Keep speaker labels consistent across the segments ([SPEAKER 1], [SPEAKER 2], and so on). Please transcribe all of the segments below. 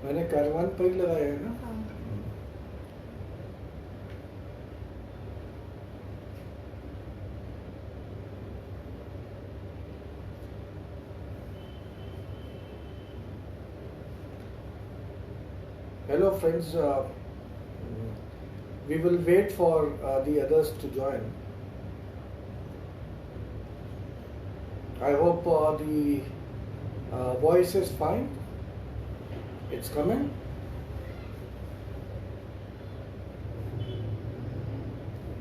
[SPEAKER 1] मैंने कारवान पर ही लगाया है ना।
[SPEAKER 2] हाँ।
[SPEAKER 1] Hello friends, we will wait for the others to join. I hope the voice is fine. It's coming.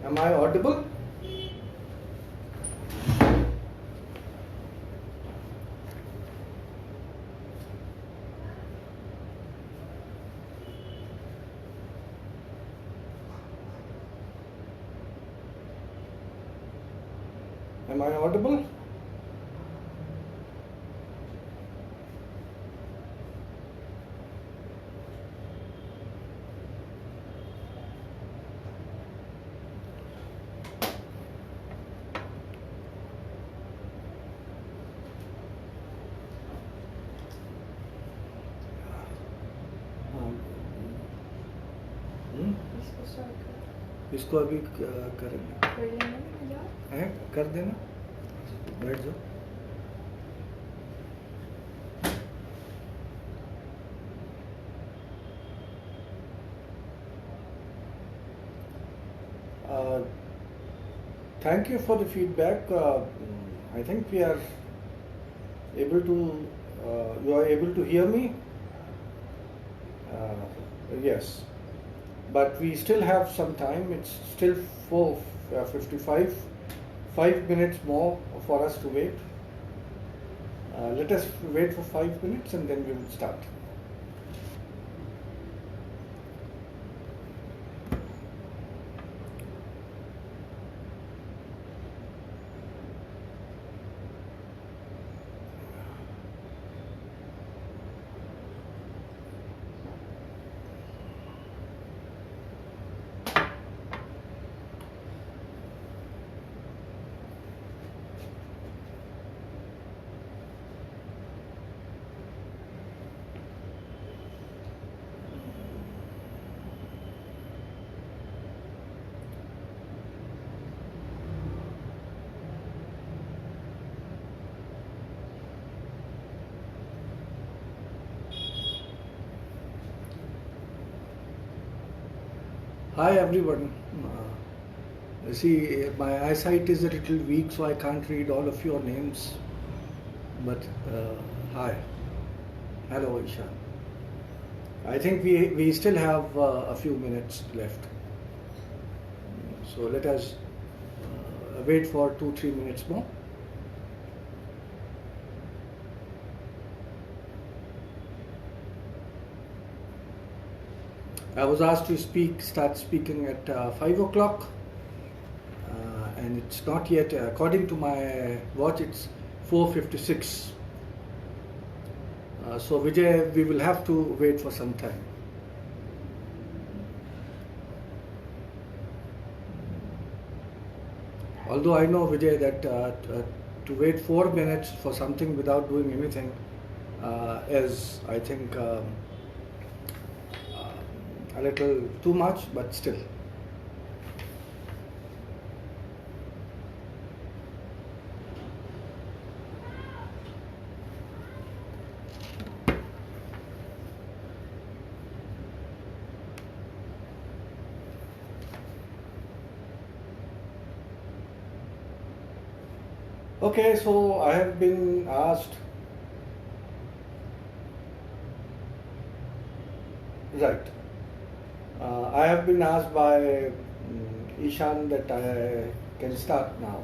[SPEAKER 1] Am I audible? Am I audible?
[SPEAKER 2] इसको start कर।
[SPEAKER 1] इसको अभी करेंगे।
[SPEAKER 2] कर लेना ना यार।
[SPEAKER 1] हैं? कर देना। बैठ जाओ। Thank you for the feedback. I think we are able to. You are able to hear me. Yes, but we still have some time. It's still 4:55. 5 minutes more for us to wait. Let us wait for 5 minutes and then we will start. Hi everyone. See, my eyesight is a little weak, so I can't read all of your names. But hi, hello Ishan. I think we still have a few minutes left. So let us wait for 2-3 minutes more. I was asked to start speaking at 5 o'clock, and it's not yet. According to my watch, it's 4:56. So Vijay, we will have to wait for some time. Although I know Vijay that to wait 4 minutes for something without doing anything is, I think, a little too much, but still. Okay, so I have been asked. Right. I have been asked by Ishan that I can start now.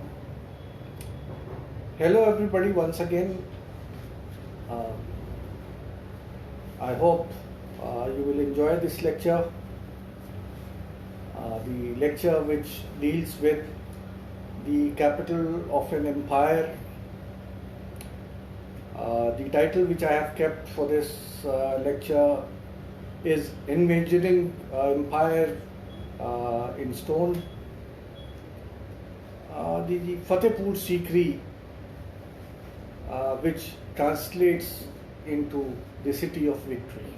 [SPEAKER 1] Hello everybody once again. I hope you will enjoy this lecture. The lecture which deals with the capital of an empire. The title which I have kept for this lecture is Envisioning Empire in Stone. The Fatehpur Sikri, which translates into the City of Victory.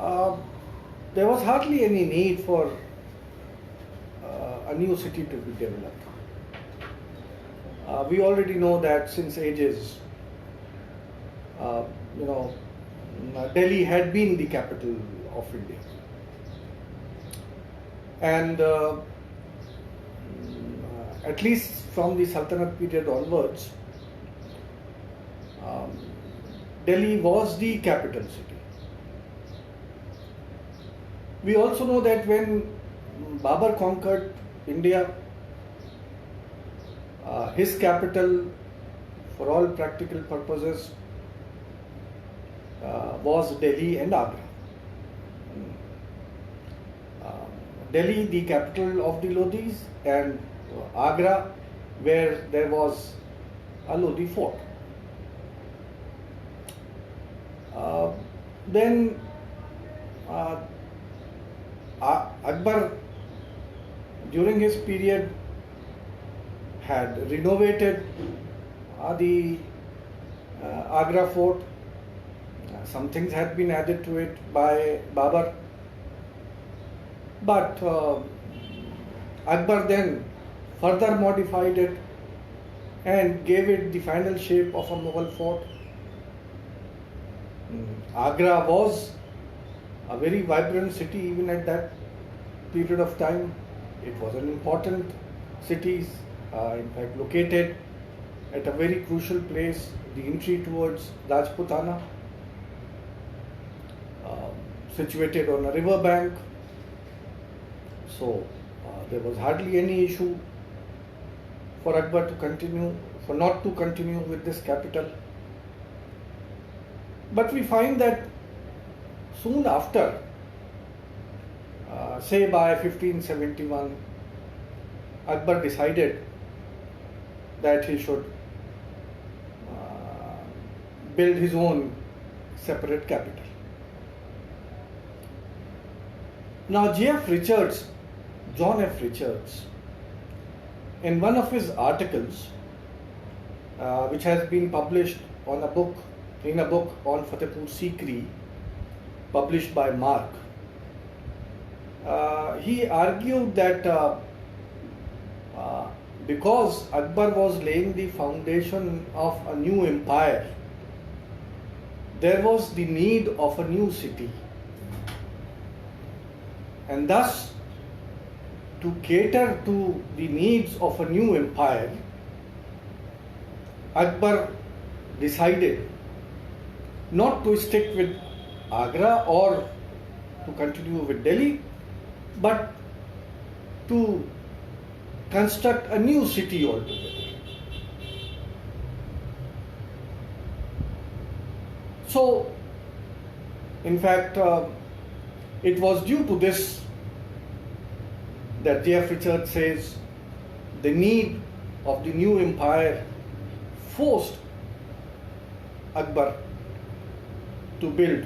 [SPEAKER 1] uh, there was hardly any need for a new city to be developed. We already know that since ages, uh, you know, Delhi had been the capital of India. And at least from the Sultanate period onwards, Delhi was the capital city. We also know that when Babur conquered India, his capital, for all practical purposes, was Delhi and Agra. Delhi, the capital of the Lodhis, and Agra, where there was a Lodhi fort. Then Akbar, during his period, had renovated the Agra fort. Some things had been added to it by Babur. But Akbar then further modified it and gave it the final shape of a Mughal fort. Agra was a very vibrant city even at that period of time. It was an important city, in fact located at a very crucial place, the entry towards Rajputana, situated on a river bank. So there was hardly any issue for Akbar not to continue with this capital. But we find that soon after, say by 1571, Akbar decided that he should build his own separate capital. Now John F. Richards, in one of his articles, which has been published in a book on Fatehpur Sikri, published by Mark, he argued that because Akbar was laying the foundation of a new empire, there was the need of a new city. And thus, to cater to the needs of a new empire, Akbar decided not to stick with Agra or to continue with Delhi, but to construct a new city altogether. So, in fact, it was due to this that J.F. Richards says the need of the new empire forced Akbar to build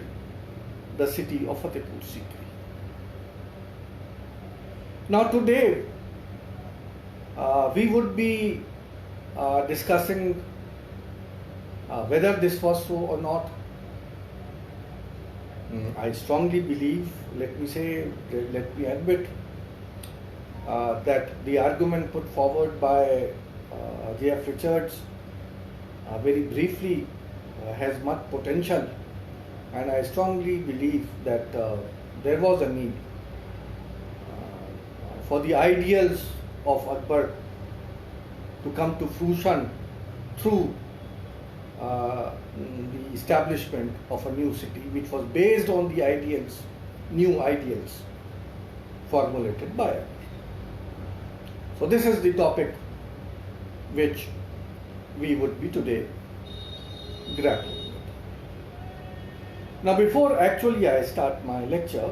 [SPEAKER 1] the city of Fatehpur Sikri. Now today we would be discussing whether this was so or not. I strongly believe, let me admit, that the argument put forward by J.F. Richards very briefly has much potential, and I strongly believe that there was a need for the ideals of Akbar to come to fruition through the establishment of a new city, which was based on the new ideals formulated by Akbar. So this is the topic which we would be today grappling with. Now before actually I start my lecture,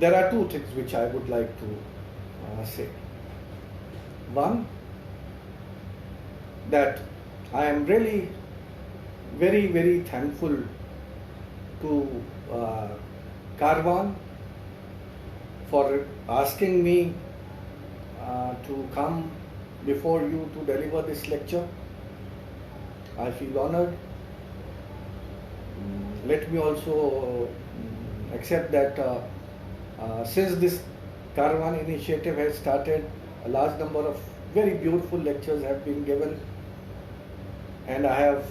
[SPEAKER 1] there are two things which I would like to say. One, that I am really very, very thankful to Karwan for asking me to come before you to deliver this lecture. I feel honored. Let me also except that since this Caravan initiative has started, a large number of very beautiful lectures have been given, and I have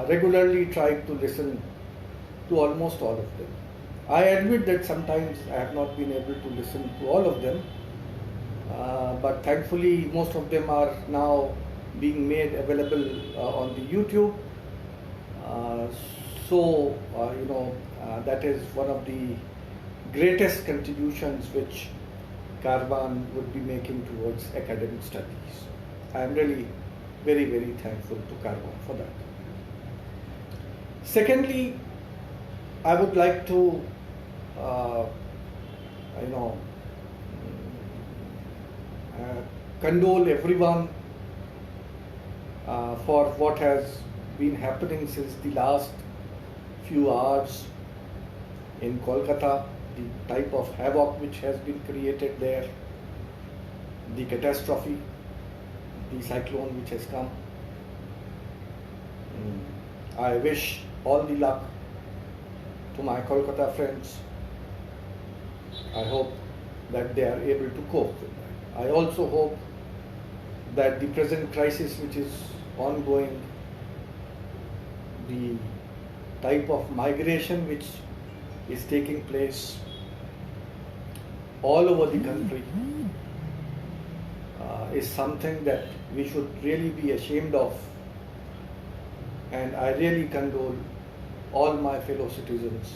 [SPEAKER 1] regularly tried to listen to almost all of them. I admit that sometimes I have not been able to listen to all of them, but thankfully most of them are now being made available on the YouTube. That is one of the greatest contributions which Caravan would be making towards academic studies. I am really very, very thankful to Caravan for that. Secondly, I would like to, condole everyone for what has been happening since the last few hours in Kolkata, the type of havoc which has been created there, the catastrophe, the cyclone which has come. I wish all the luck to my Kolkata friends. I hope that they are able to cope with that. I also hope that the present crisis which is ongoing, the type of migration which is taking place all over the country, is something that we should really be ashamed of, and I really condole all my fellow citizens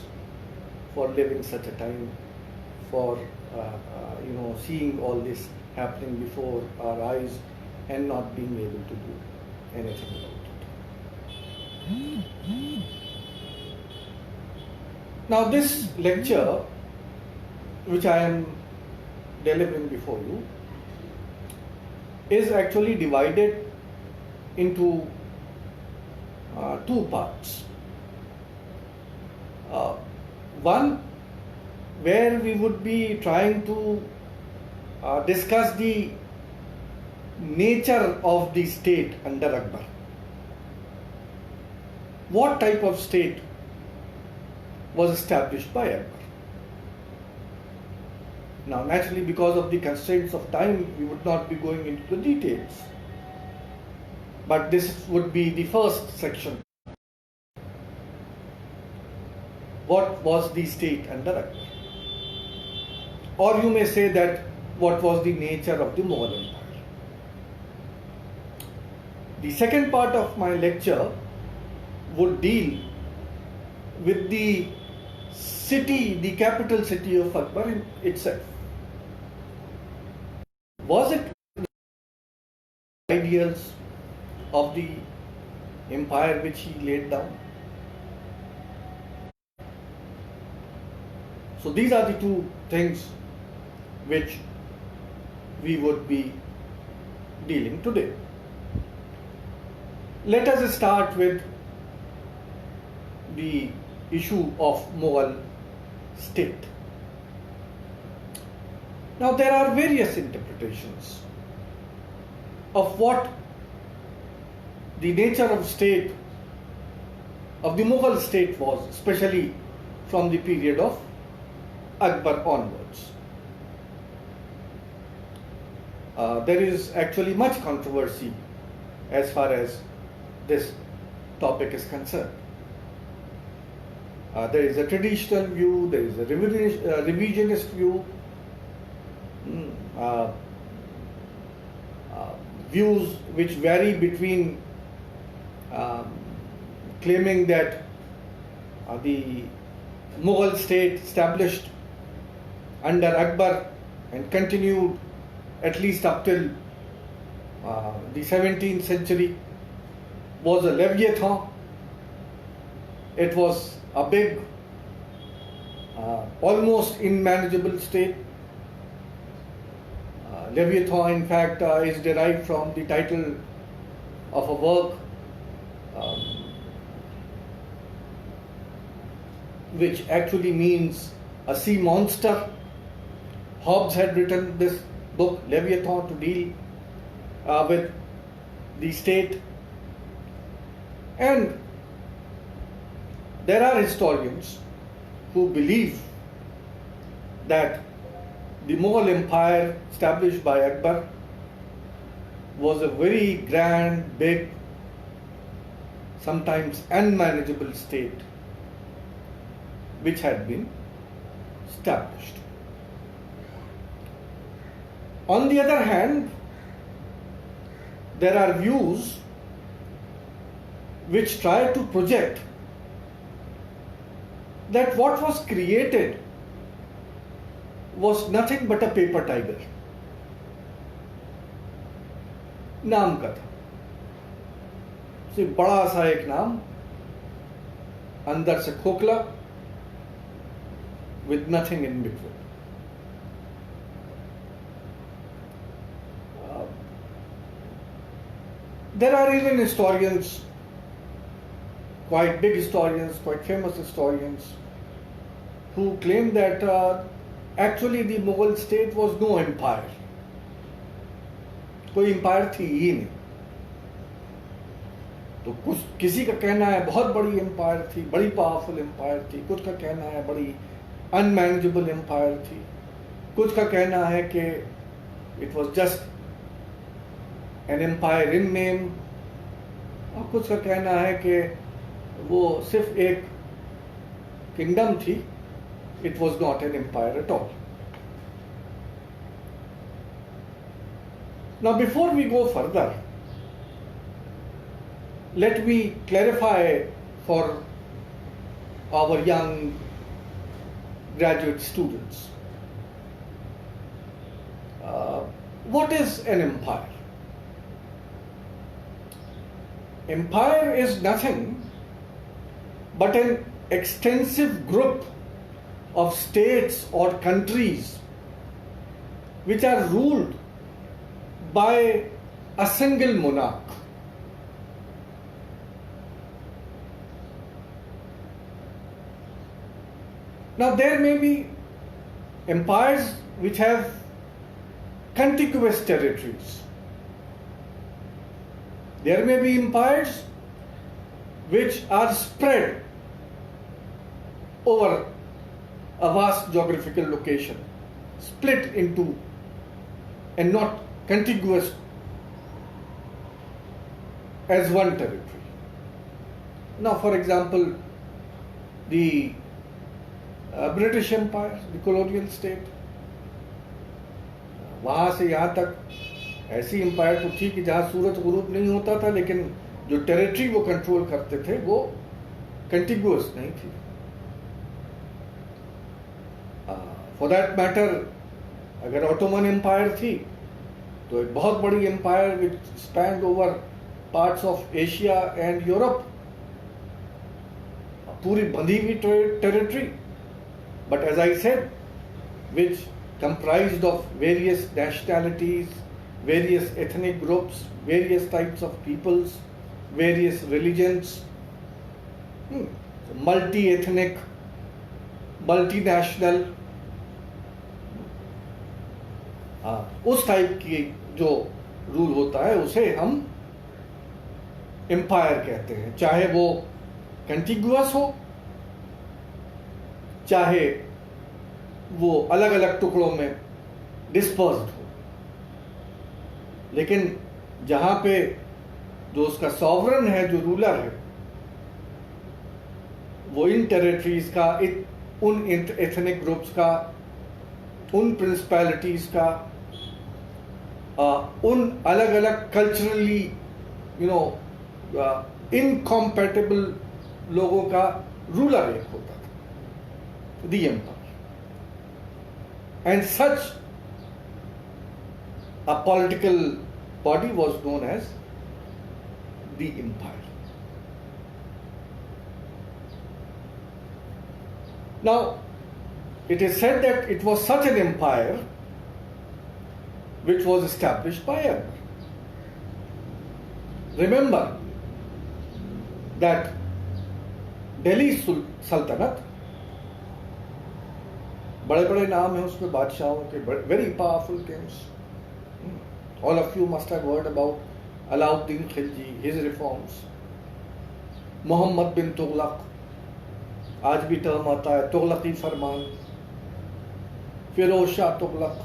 [SPEAKER 1] for living such a time, for seeing all this happening before our eyes and not being able to do anything about it. Now this lecture which I am delivering before you is actually divided into two parts. One where we would be trying to discuss the nature of the state under Akbar. What type of state was established by Akbar? Now, naturally, because of the constraints of time, we would not be going into the details. But this would be the first section. What was the state under Akbar? Or you may say that what was the nature of the Mughal Empire? The second part of my lecture would deal with the city, the capital city of Akbar itself. Was it the ideals of the empire which he laid down? So these are the two things which we would be dealing today. Let us start with the issue of Mughal state. Now there are various interpretations of what the nature of state, of the Mughal state was, especially from the period of Akbar onwards. There is actually much controversy as far as this topic is concerned. There is a traditional view, there is a revisionist view, views which vary between claiming that the Mughal state established under Akbar and continued at least up till the 17th century was a Leviathan. It was a big, almost unmanageable state. Leviathan, in fact, is derived from the title of a work which actually means a sea monster. Hobbes had written this book, Leviathan, to deal with the state. And there are historians who believe that the Mughal Empire established by Akbar was a very grand, big, sometimes unmanageable state which had been established. On the other hand, there are views which try to project that what was created was nothing but a paper tiger. नाम का था, सिर्फ बड़ा सा एक नाम, अंदर से खोखला, with nothing in between. There are even historians, quite big historians, quite famous historians, who claim that actually the Mughal state was no empire. कोई एम्पायर थी ही नहीं. तो कुछ किसी का कहना है बहुत बड़ी एम्पायर थी, बड़ी पावरफुल एम्पायर थी, कुछ का कहना है बड़ी अनमैनेजेबल एम्पायर थी, कुछ का कहना है कि it was just an empire in name, और कुछ का कहना है कि वो सिर्फ एक किंगडम थी, it was not an empire at all. Now, before we go further, let me clarify for our young graduate students. What is an empire? Empire is nothing but an extensive group of states or countries which are ruled by a single monarch. Now there may be empires which have contiguous territories. There may be empires which are spread over a vast geographical location, split into and not contiguous as one territory. Now, for example, the British Empire, the colonial state, वहाँ से यहाँ तक ऐसी empire तो थी कि जहाँ सूरज गुरूब नहीं होता था, लेकिन जो टेरिटरी वो कंट्रोल करते थे वो कंटिग्यूअस नहीं थी. फॉर दैट मैटर, अगर ऑटोमन एम्पायर थी तो एक बहुत बड़ी empire which spanned over parts of Asia and Europe, पूरी बंधी हुई territory, but as I said, which comprised of various nationalities, various ethnic groups, various types of peoples, various religions, multi-ethnic, multinational, उस type की जो rule होता है उसे हम एम्पायर कहते हैं, चाहे वो कंटिग्यूअस हो, चाहे वो अलग अलग टुकड़ों में डिस्पर्स्ड हो, लेकिन जहां पे जो उसका सॉवरन है, जो रूलर है, वो इन टेरिटरीज का, उन एथनिक ग्रुप्स का, उन प्रिंसिपैलिटीज का, उन अलग अलग कल्चरली इनकॉम्पैटिबल लोगों का रूलर एक होता था, the empire. And such a political body was known as the empire. Now, it is said that it was such an empire which was established by Akbar. Remember that Delhi Sultanate, बड़े बड़े नाम हैं उसमें बादशाहों के, very powerful kings. All of you must have heard about Alauddin Khilji, his reforms, Mohammad bin Tughlaq, आज भी term आता है, तुगलकी फरमान, फिरोज शाह तुगलक,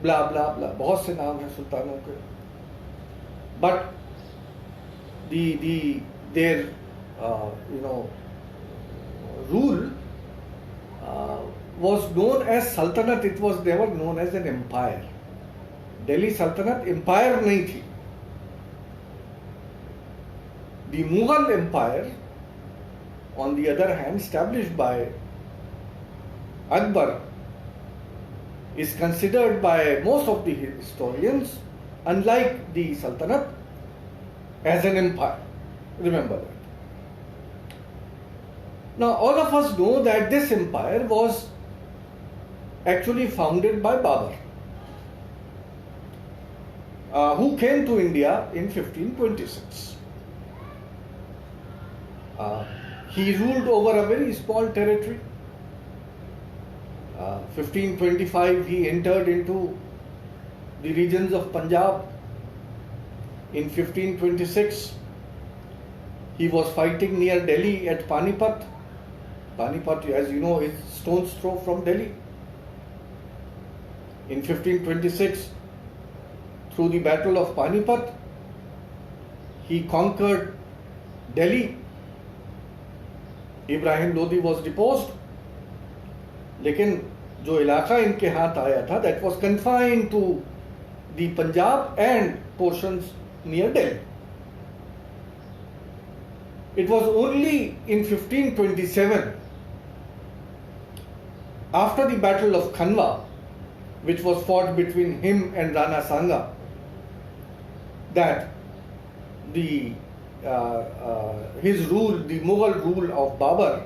[SPEAKER 1] ब्ला ब्ला ब्ला, बहुत से नाम हैं सुल्तानों के. But their rule was known as Sultanate. It was never known as an empire. Delhi Sultanate empire नहीं थी. The Mughal Empire, on the other hand, established by Akbar, is considered by most of the historians, unlike the Sultanate, as an empire. Remember that. Now, all of us know that this empire was actually founded by Babur, who came to India in 1526. He ruled over a very small territory. 1525 he entered into the regions of Punjab. In 1526 he was fighting near Delhi at Panipat. Panipat, as you know, is stone's throw from Delhi. In 1526, through the Battle of Panipat, he conquered Delhi. Ibrahim Lodi was deposed. लेकिन जो इलाका इनके हाथ आया था, that was confined to the Punjab and portions near Delhi. It was only in 1527, after the Battle of Khanwa, which was fought between him and Rana Sanga, that his rule, the Mughal rule of Babur,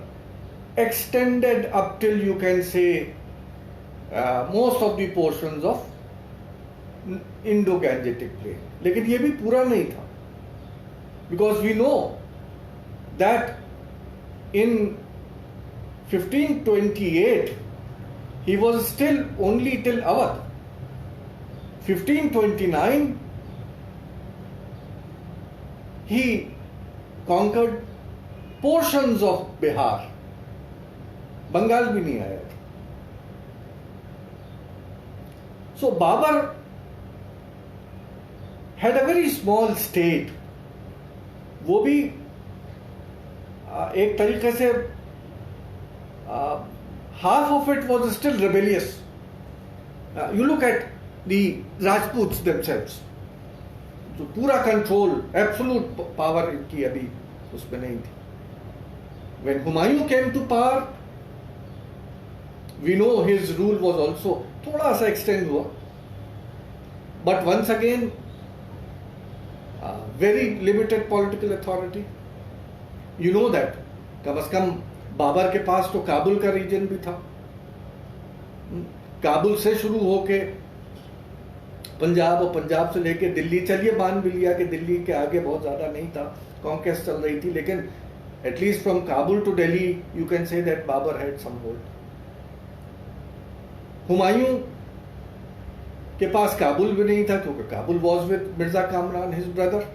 [SPEAKER 1] extended up till, you can say, most of the portions of Indo-Gangetic plain. लेकिन ये भी पूरा नहीं था, because we know that in 1528 he was still only till Awadh. 1529 he conquered portions of Bihar. Bengal भी नहीं आया था. So Babur had a very small state. वो भी एक तरीके से half of it was still rebellious. You look at the Rajputs themselves. जो पूरा कंट्रोल, एब्सोल्यूट पावर इनकी अभी उसमें नहीं थी. When Humayun came to power, we know his rule was also थोड़ा सा extend हुआ, but once again very limited political authority. You know that कम से कम बाबर के पास तो काबुल का रीजन भी था. काबुल से शुरू होके पंजाब और पंजाब से लेके दिल्ली, चलिए मान भी लिया कि दिल्ली के आगे बहुत ज्यादा नहीं था, कॉन्क्वेस्ट चल रही थी, लेकिन at least from Kabul to Delhi you can say that Babur had some hold. Humayun के पास काबुल भी नहीं था, क्योंकि Kabul was with Mirza Kamran, his brother.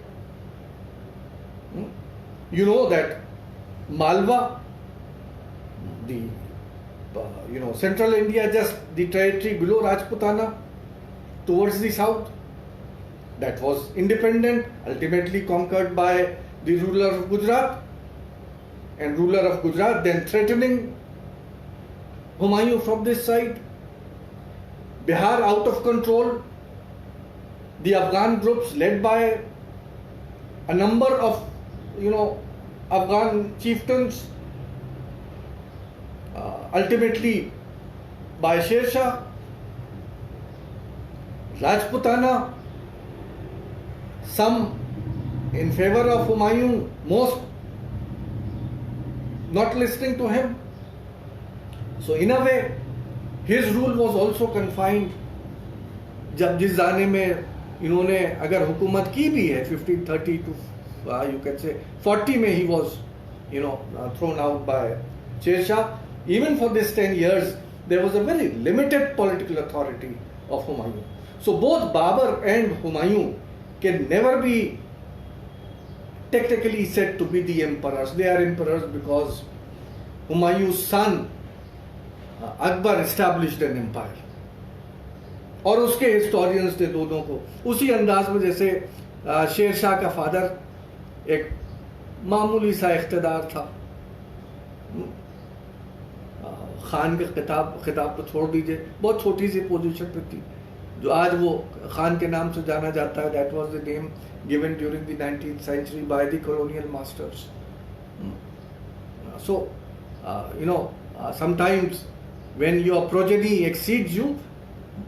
[SPEAKER 1] You know that Malwa, the central India, just the territory below Rajputana, towards the south, that was independent, ultimately conquered by the ruler of Gujarat, and ruler of Gujarat then threatening Humayun from this side. Bihar out of control, the Afghan groups led by a number of Afghan chieftains, ultimately by Sher Shah. Rajputana, some in favor of Humayun, most not listening to him. So in a way, his rule was also confined. जब जिस ज़माने में इन्होंने अगर हुकूमत की भी है 1530 to you can say 40 में he was thrown out by Sher Shah. Even for this 10 years there was a very limited political authority of Humayun. So both Babur and Humayun can never be technically said to be the emperors. They are emperors because Humayun's son Akbar established an empire. और उसके historians थे दोनों को उसी अंदाज में जैसे शेर शाह का फादर एक मामूली सा इख्तिदार था, खान के खिताब तो छोड़ दीजिए, बहुत छोटी सी पोजीशन पे थी, जो आज वो खान के नाम से जाना जाता है. That was the name given during the 19th century by the colonial masters. So sometimes when your progeny exceeds you,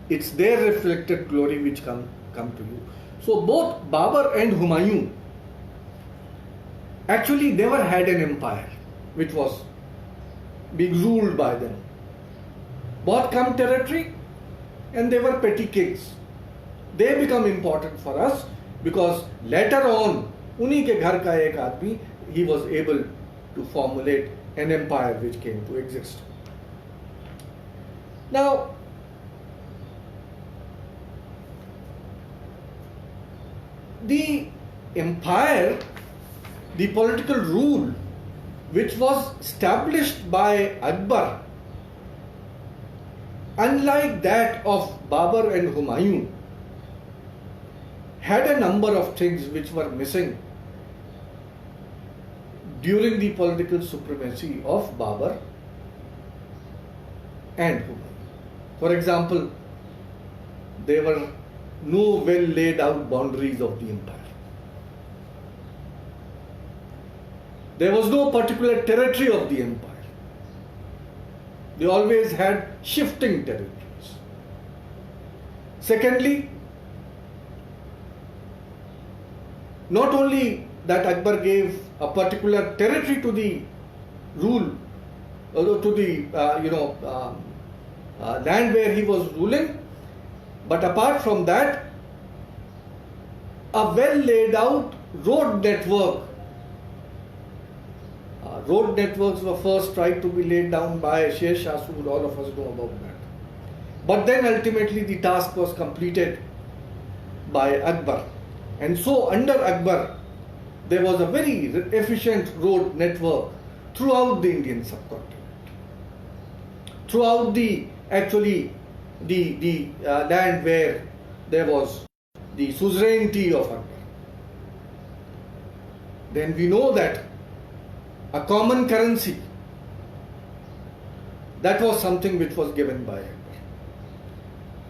[SPEAKER 1] it's their reflected glory which come to you. So both Babur and Humayun actually never had an empire which was being ruled by them. Both come territory and they were petty kings. They become important for us because later on उन्हीं के घर का एक आदमी, he was able to formulate an empire which came to exist. Now, the empire, the political rule which was established by Akbar, unlike that of Babur and Humayun, had a number of things which were missing during the political supremacy of Babur and Humayun. For example, there were no well laid out boundaries of the empire. There was no particular territory of the empire. They always had shifting territories. Secondly, not only that Akbar gave a particular territory to the rule, to the land where he was ruling, but apart from that, a well laid out road network. Road networks were first tried to be laid down by Sher Shah Soor, all of us know about that. But then ultimately the task was completed by Akbar. And so under Akbar, there was a very efficient road network throughout the Indian subcontinent. Throughout the land where there was the suzerainty of Akbar. Then we know that a common currency, that was something which was given by Akbar.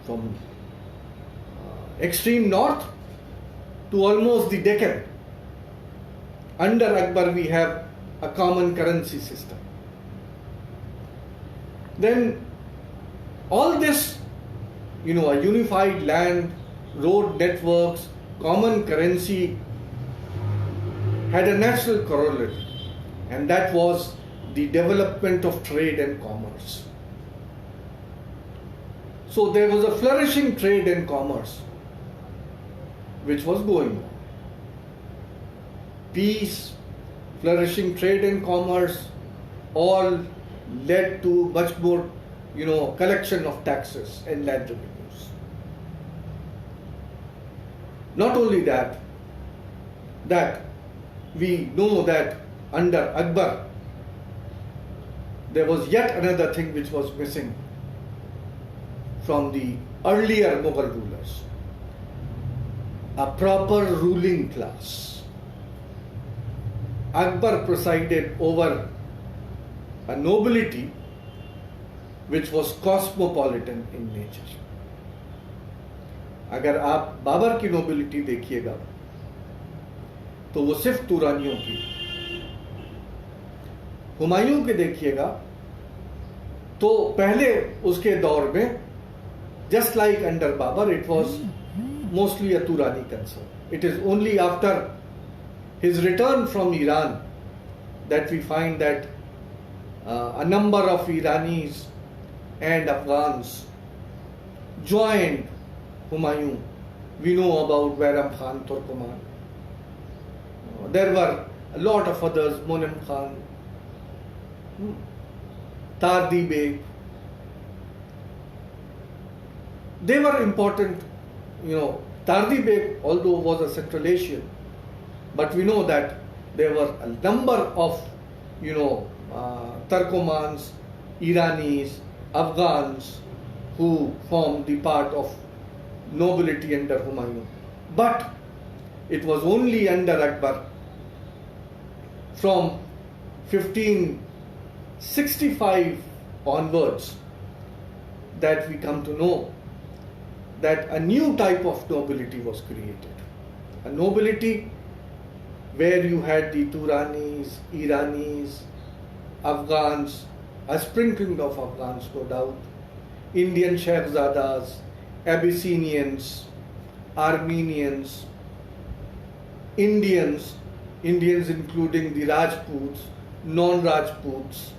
[SPEAKER 1] From extreme north to almost the Deccan, under Akbar we have a common currency system. Then all this, a unified land, road networks, common currency had a natural corollary, and that was the development of trade and commerce. So there was a flourishing trade and commerce which was going on. Peace, flourishing trade and commerce all led to much more, collection of taxes and land revenues. Not only that we know that under Akbar there was yet another thing which was missing from the earlier Mughal rulers: a proper ruling class. Akbar presided over a nobility which was cosmopolitan in nature. अगर आप बाबर की nobility देखिएगा तो वो सिर्फ तुरानियों की, हुमायूं के देखिएगा तो पहले उसके दौर में just like under Babur it was mostly a Turani concern. It is only after his return from Iran that we find that a number of Iranis and Afghans joined Humayun. We know about Bairam Khan Turkoman. There were a lot of others, Monem Khan, Tardi Beg. They were important, Tardi Beg, although was a Central Asian, but we know that there were a number of, Turkomans, Iranis, Afghans who formed the part of nobility under Humayun. But it was only under Akbar from 1565 onwards that we come to know that a new type of nobility was created. A nobility where you had the Turanis, Iranis, Afghans, a sprinkling of Afghans, no doubt, Indian Shahzadas, Abyssinians, Armenians, Indians including the Rajputs, non-Rajputs,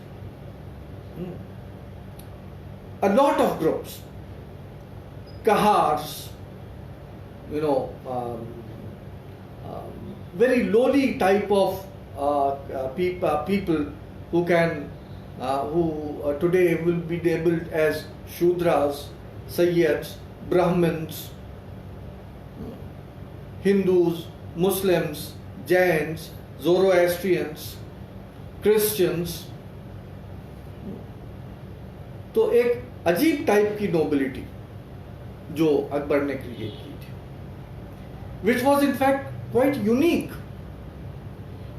[SPEAKER 1] a lot of groups, Kahars, very lowly type of people who can, who today will be labeled as Shudras, Sayyids, Brahmins, Hindus, Muslims, Jains, Zoroastrians, Christians. तो एक अजीब type की nobility जो अकबर ने create की थी, which was in fact quite unique.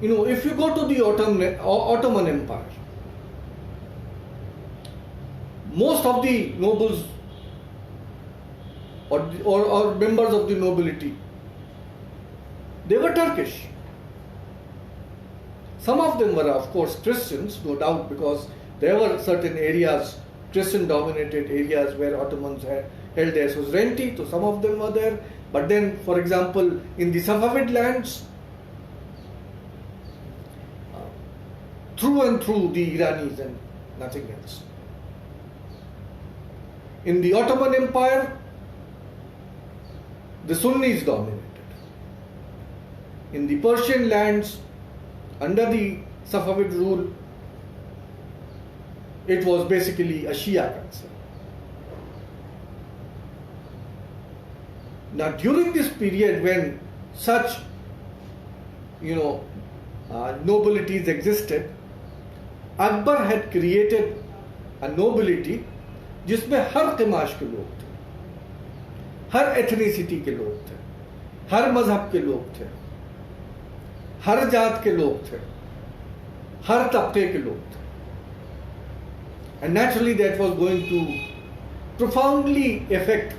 [SPEAKER 1] If you go to the Ottoman Empire, most of the nobles or members of the nobility, they were Turkish. Some of them were, of course, Christians, no doubt, because there were certain areas, Christian-dominated areas, where Ottomans held their sovereignty. So some of them were there. But then, for example, in the Safavid lands, through and through the Iranis and nothing else. In the Ottoman Empire, the Sunnis dominated. In the Persian lands, under the Safavid rule, it was basically a Shia concern. Now, during this period when such, nobilities existed, Akbar had created a nobility जिसमें हर क़िमाश के लोग थे, हर ethnicity के लोग थे, हर मजहब के लोग थे, हर जात के लोग थे, हर तबके के लोग थे. And naturally that was going to profoundly affect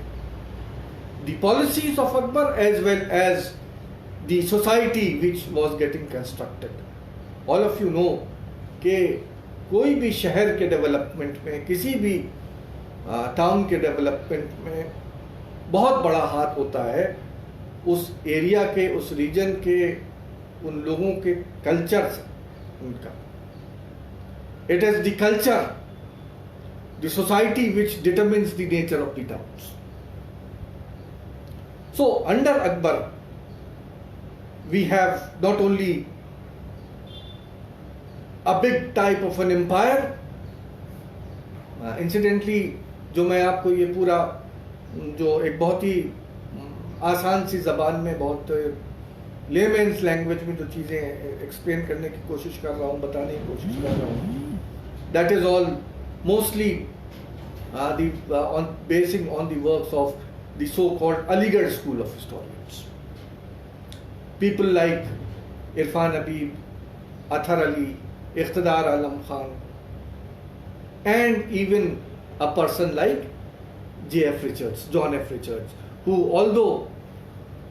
[SPEAKER 1] the policies of Akbar as well as the society which was getting constructed. All of you know कि कोई भी शहर के डेवलपमेंट में, किसी भी टाउन के डेवलपमेंट में बहुत बड़ा हाथ होता है उस एरिया के, उस रीजन के, उन लोगों के कल्चर से उनका. It is the culture, the society which determines the nature of the towns. So under Akbar, we have not only a big type of an empire. Incidentally, जो मैं आपको ये पूरा जो एक बहुत ही आसान सी ज़बान में, बहुत लेमेन्स लैंग्वेज में जो चीज़ें एक्सप्लेन करने की कोशिश कर रहा हूँ, बताने की कोशिश कर रहा हूँ, that is all mostly basing on the works of the so-called Aligarh school of historians. People like Irfan Habib, Athar Ali, Iqtidar Alam Khan, and even a person like J.F. Richards, John F. Richards, who, although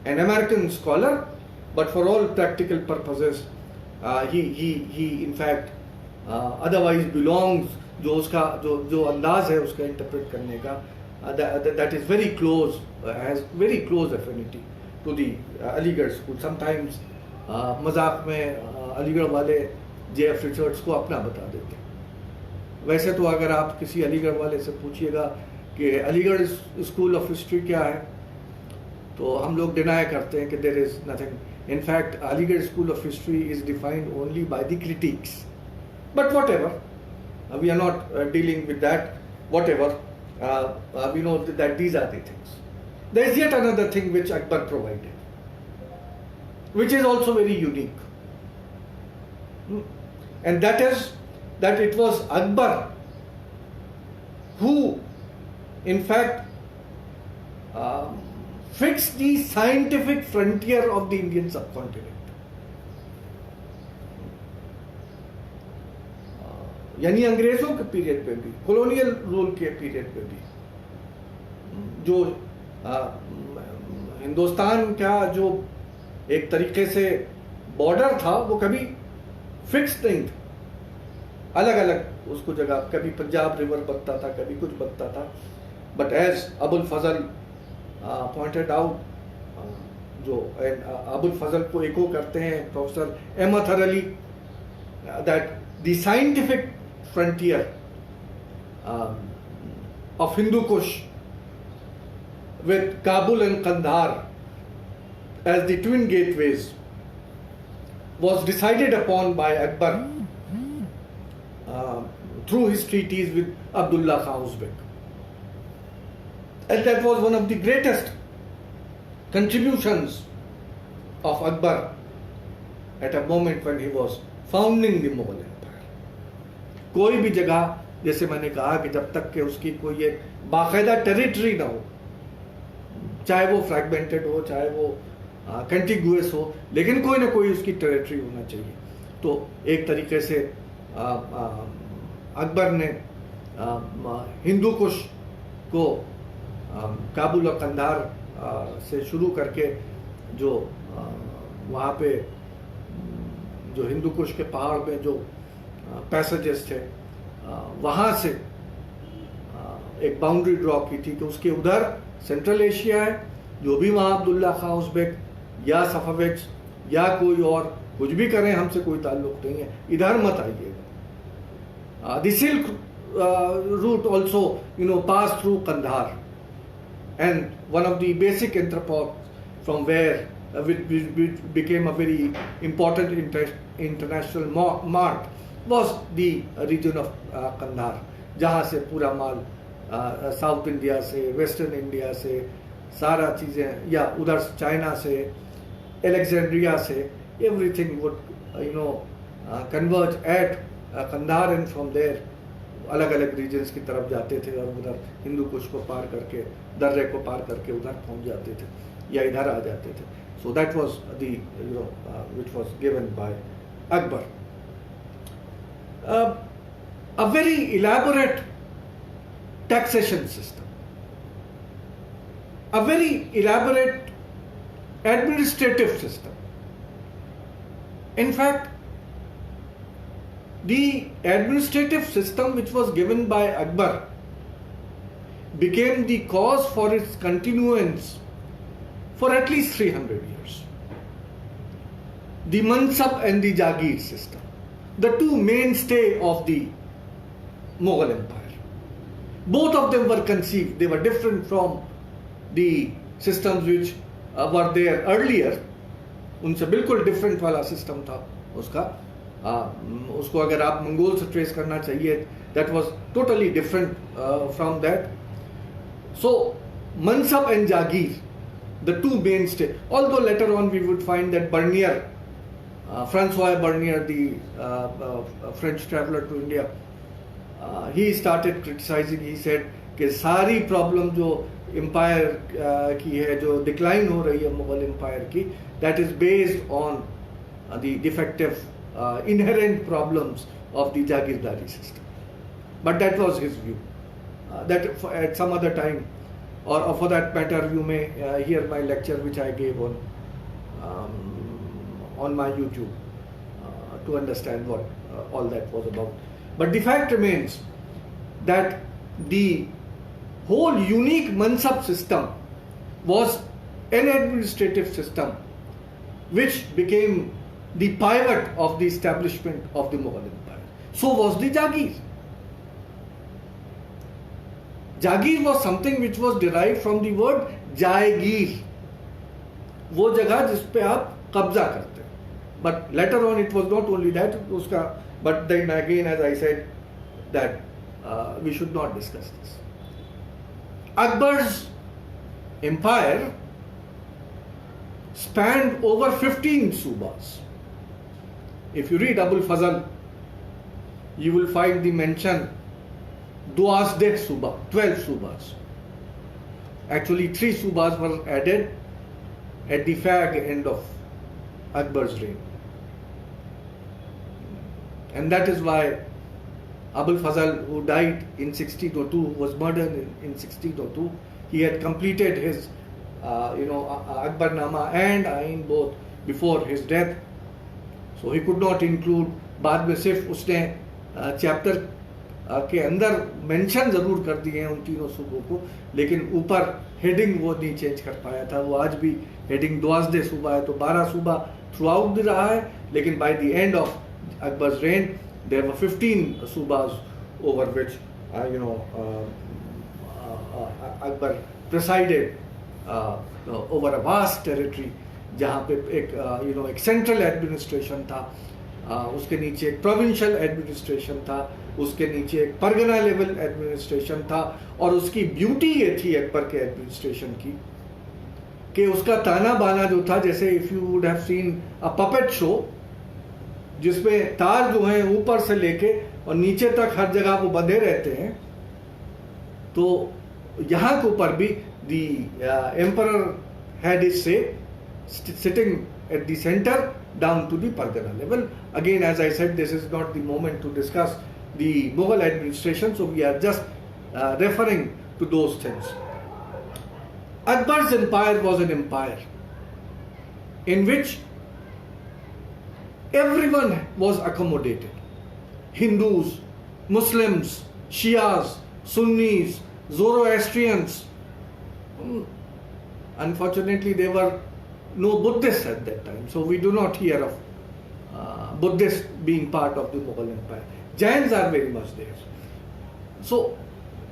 [SPEAKER 1] an American scholar, but for all practical purposes, he in fact otherwise belongs, जो अंदाज है उसका interpret करने का, that is very close, has very close affinity to the Aligarh school. Sometimes मजाक में अलीगढ़ वाले J.F. Richards को अपना बता देते हैं. वैसे तो अगर आप किसी अलीगढ़ वाले से पूछिएगा कि अलीगढ़ स्कूल ऑफ हिस्ट्री क्या है, तो हम लोग डिनाई करते हैं कि there is nothing. In fact, Aligarh School of History is defined only by the critiques. But whatever, we are not dealing with that. Whatever, we know that these are the things. There is yet another thing which Akbar provided, which is also very unique. And that is that it was Akbar who, in fact, fixed the scientific frontier of the Indian subcontinent. यानी अंग्रेजों के period पे भी, colonial rule के period पे भी, जो हिंदुस्तान का जो एक तरीके से बॉर्डर था वो कभी फिक्स नहीं था, अलग अलग उसको जगह, कभी पंजाब रिवर बनता था, कभी कुछ बनता था. But as Abul Fazl pointed out, जो अबुल फजल को एको करते हैं professor Ahmad Ali, that the scientific frontier of Hindu Kush with Kabul and Kandahar as the twin gateways was decided upon by Akbar through his treaties with Abdullah Khan Uzbek. And that was one of the greatest contributions of Akbar at a moment when he was founding the Mughal Empire. कोई भी जगह, जैसे मैंने कहा कि जब तक कि उसकी कोई एक बाकायदा टेरिटरी ना हो, चाहे वो फ्रैगमेंटेड हो, चाहे वो कंटिग्यूअस हो, लेकिन कोई ना कोई उसकी टेरिटरी होना चाहिए. तो एक तरीके से अकबर ने हिंदू कुश को काबुल और कंधार से शुरू करके जो वहाँ पे जो हिंदू कुश के पहाड़ में जो पैसेजेस थे, वहाँ से एक बाउंड्री ड्रॉ की थी कि उसके उधर सेंट्रल एशिया है, जो भी वहाँ अब्दुल्ला खान उज़्बेक या सफाविड्स या कोई और कुछ भी करें, हमसे कोई ताल्लुक नहीं है, इधर मत आइएगा. The silk route also pass through Kandahar, and one of the basic entrepôts from where which became a very important international mart was the region of Kandahar, जहाँ से पूरा माल साउथ इंडिया से, वेस्टर्न इंडिया से, सारा चीज़ें, या उधर चाइना से, एलेक्जेंड्रिया से, everything would converge at Kandahar, and from there अलग अलग रीजन्स की तरफ जाते थे और उधर हिंदू कुश को पार करके, दर्रे को पार करके उधर पहुंच जाते थे या इधर आ जाते थे. So that was the which was given by Akbar. A very elaborate taxation system, a very elaborate administrative system. In fact, the administrative system which was given by Akbar became the cause for its continuance for at least 300 years. The Mansab and the Jagir system, the two mainstay of the Mughal Empire. Both of them were conceived, they were different from the systems which were there earlier. उनसे बिल्कुल different वाला system था उसका. उसको अगर आप Mongol से trace करना चाहिए, that was totally different from that. So Mansab and Jagir, the two mainstay, although later on we would find that Bernier, Francois Bernier, the French traveler to India, he started criticizing. He said कि सारी problem जो empire की है, जो decline हो रही है Mughal empire की, that is based on the defective inherent problems of the Jagirdari system. But that was his view. That at some other time, or for that matter, you may hear my lecture which I gave on my YouTube to understand what all that was about. But the fact remains that the whole unique Mansab system was an administrative system which became the pivot of the establishment of the Mughal Empire. So was the Jagir. Jagir was something which was derived from the word Jaigir, वो जगह जिस पे आप कब्जा करते हैं. But later on it was not only that, उसका, but then again, as I said, that we should not discuss this. Akbar's empire spanned over 15 subas. if you read Abul Fazl, you will find the mention Duasde Suba, 12 Subas. Actually, 3 Subas were added at the fag end of Akbar's reign. And that is why Abul Fazl, who died in 1602, was murdered in 1602. He had completed his, Akbarnama and Ain both before his death. So he could not include. बाद में सिर्फ उसने chapter के अंदर mention जरूर कर दिए हैं उन तीनों सूबों को, लेकिन ऊपर हेडिंग वो नहीं चेंज कर पाया था. वो आज भी हेडिंग दुआसदे सूबा है, तो 12 सूबा थ्रू आउट भी रहा है, लेकिन by the end of Akbar's reign there were 15 subas over which Akbar presided over a vast territory, जहाँ पे एक सेंट्रल एडमिनिस्ट्रेशन था, उसके नीचे एक प्रोविंशियल एडमिनिस्ट्रेशन था, उसके नीचे एक परगना लेवल एडमिनिस्ट्रेशन था. और उसकी ब्यूटी ये थी अकबर के एडमिनिस्ट्रेशन की कि उसका ताना बाना जो था, जैसे if you would have seen a puppet show, जिसमें तार जो हैं ऊपर से लेके और नीचे तक हर जगह वो बंधे रहते हैं, तो यहाँ के ऊपर भी दी एम्परर हैड हिज से sitting at the center down to the Pargana level. Again, as I said, this is not the moment to discuss the Mughal administration, so we are just referring to those things. Akbar's empire was an empire in which everyone was accommodated. Hindus, Muslims, Shias, Sunnis, Zoroastrians. Unfortunately, there were no Buddhists at that time, so we do not hear of Buddhists being part of the Mughal empire. Jains are very much there. So,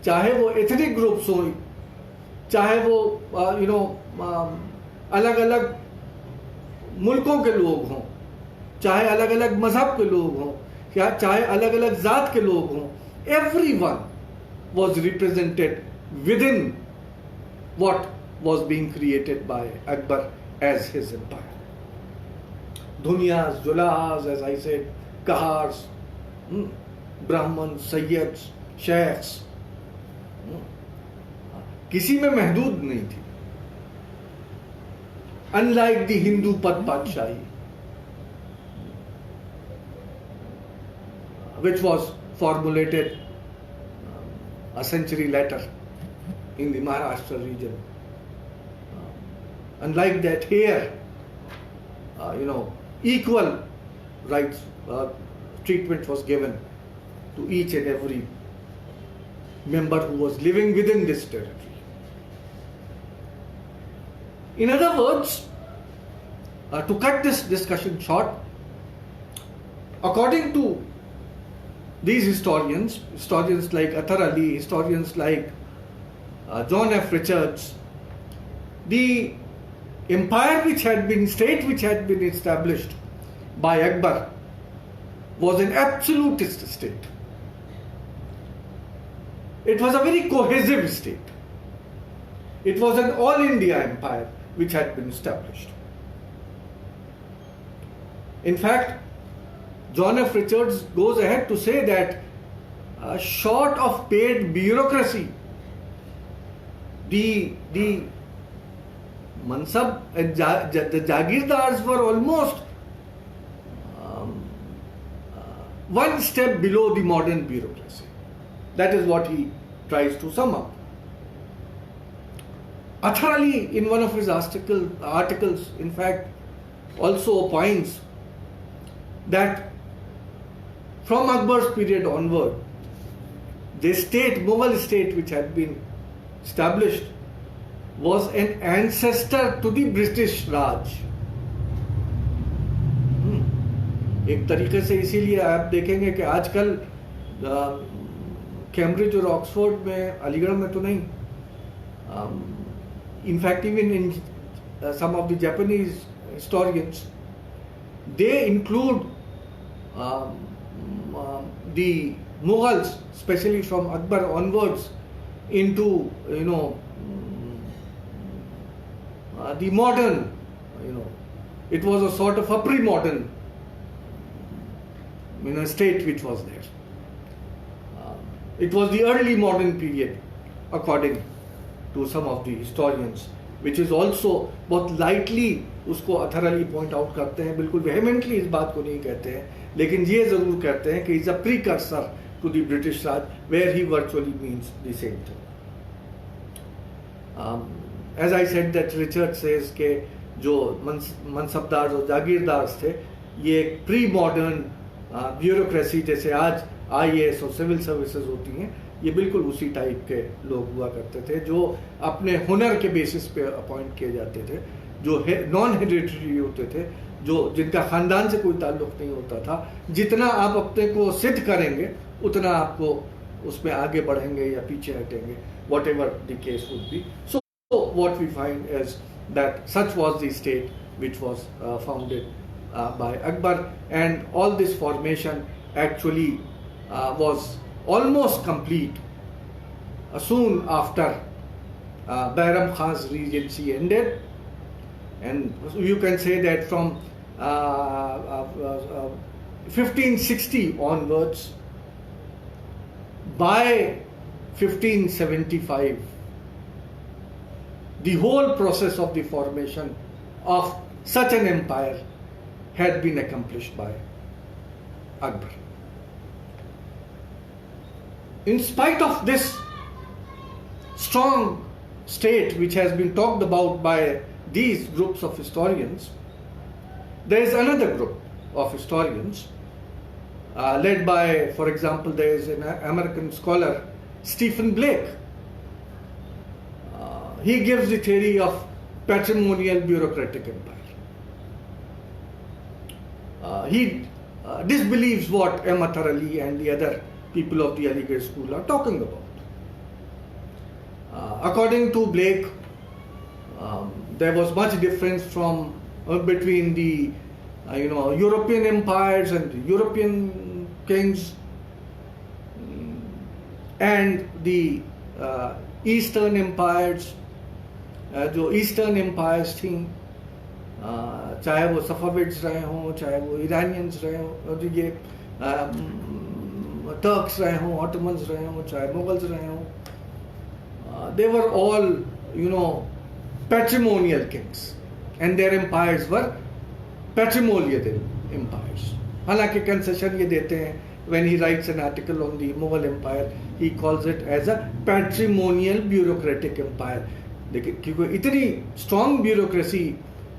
[SPEAKER 1] चाहे वो ethnic groups हो, चाहे वो अलग अलग मुल्कों के लोग हों, चाहे अलग अलग मजहब के लोग हों, या चाहे अलग अलग जात के लोग हों, everyone was represented within what was being created by Akbar as his empire. Dhunyas, Julahas, as I said, Kahars, Brahmans, Sayyids, Sheikhs, किसी में महदूद नहीं थी. Unlike the Hindu Pad Padshahi, which was formulated a century later in the Maharashtra region. Unlike that, here, equal rights, treatment was given to each and every member who was living within this territory. In other words, to cut this discussion short, according to these historians like Athar Ali, historians like John F. Richards, the state which had been established by Akbar was an absolutist state. It was a very cohesive state. It was an all-India empire which had been established. In fact, John F. Richards goes ahead to say that short of paid bureaucracy, the Mansab and the Jagirdars were almost one step below the modern bureaucracy. That is what he tries to sum up. Athar Ali, in one of his articles, in fact, also opines that from Akbar's period onward, the Mughal state which had been established was an ancestor to the British Raj. एक तरीके से इसीलिए आप देखेंगे कि आजकल Cambridge और Oxford में, अलीगढ़ में तो नहीं, in fact even in some of the Japanese historians, they include the Mughals, especially from Akbar onwards, into the modern, it was a sort of a pre-modern state which was there. It was the early modern period, according to some of the historians, which is also बहुत lightly उसको thoroughly point out करते हैं, बिल्कुल vehemently इस बात को नहीं कहते हैं, लेकिन ये ज़रूर कहते हैं कि is a precursor to the British Raj, where he virtually means the same thing. As I said, that Richard says कि जो मनसबदार और जागीरदार थे, ये एक प्री मॉडर्न ब्यूरोक्रेसी जैसे आज IAS और सिविल सर्विसेज होती हैं, ये बिल्कुल उसी टाइप के लोग हुआ करते थे जो अपने हुनर के बेसिस पे अपॉइंट किए जाते थे, जो नॉन हेरिडिटरी होते थे, जो जिनका खानदान से कोई ताल्लुक नहीं होता था. जितना आप अपने को सिद्ध करेंगे उतना आपको उसमें आगे बढ़ेंगे या पीछे हटेंगे, what ever the case would be. So what we find is that such was the state which was founded by Akbar, and all this formation actually was almost complete soon after Bairam Khan's regency ended, and you can say that from 1560 onwards, by 1575 the whole process of the formation of such an empire had been accomplished by Akbar. In spite of this strong state which has been talked about by these groups of historians, there is another group of historians led by, for example, there is an American scholar, Stephen Blake. He gives the theory of patrimonial bureaucratic empire. He disbelieves what M. Athar Ali and the other people of the Aligarh school are talking about. According to Blake, there was much difference from between the European empires and the European kings and the Eastern empires. जो eastern empires थी, चाहे वो सफाविड्स रहे हों, चाहे वो Iranians रहे हों, और ये टर्क्स रहे हों, ऑटोमन्स रहे हों, चाहे मुगल्स रहे हों, they were all patrimonial kings and their empires were patrimonial empires. हालांकि कंसेशन ये देते हैं, when he writes an article on the Mughal empire, he calls it as a patrimonial bureaucratic empire. लेकिन क्योंकि इतनी strong bureaucracy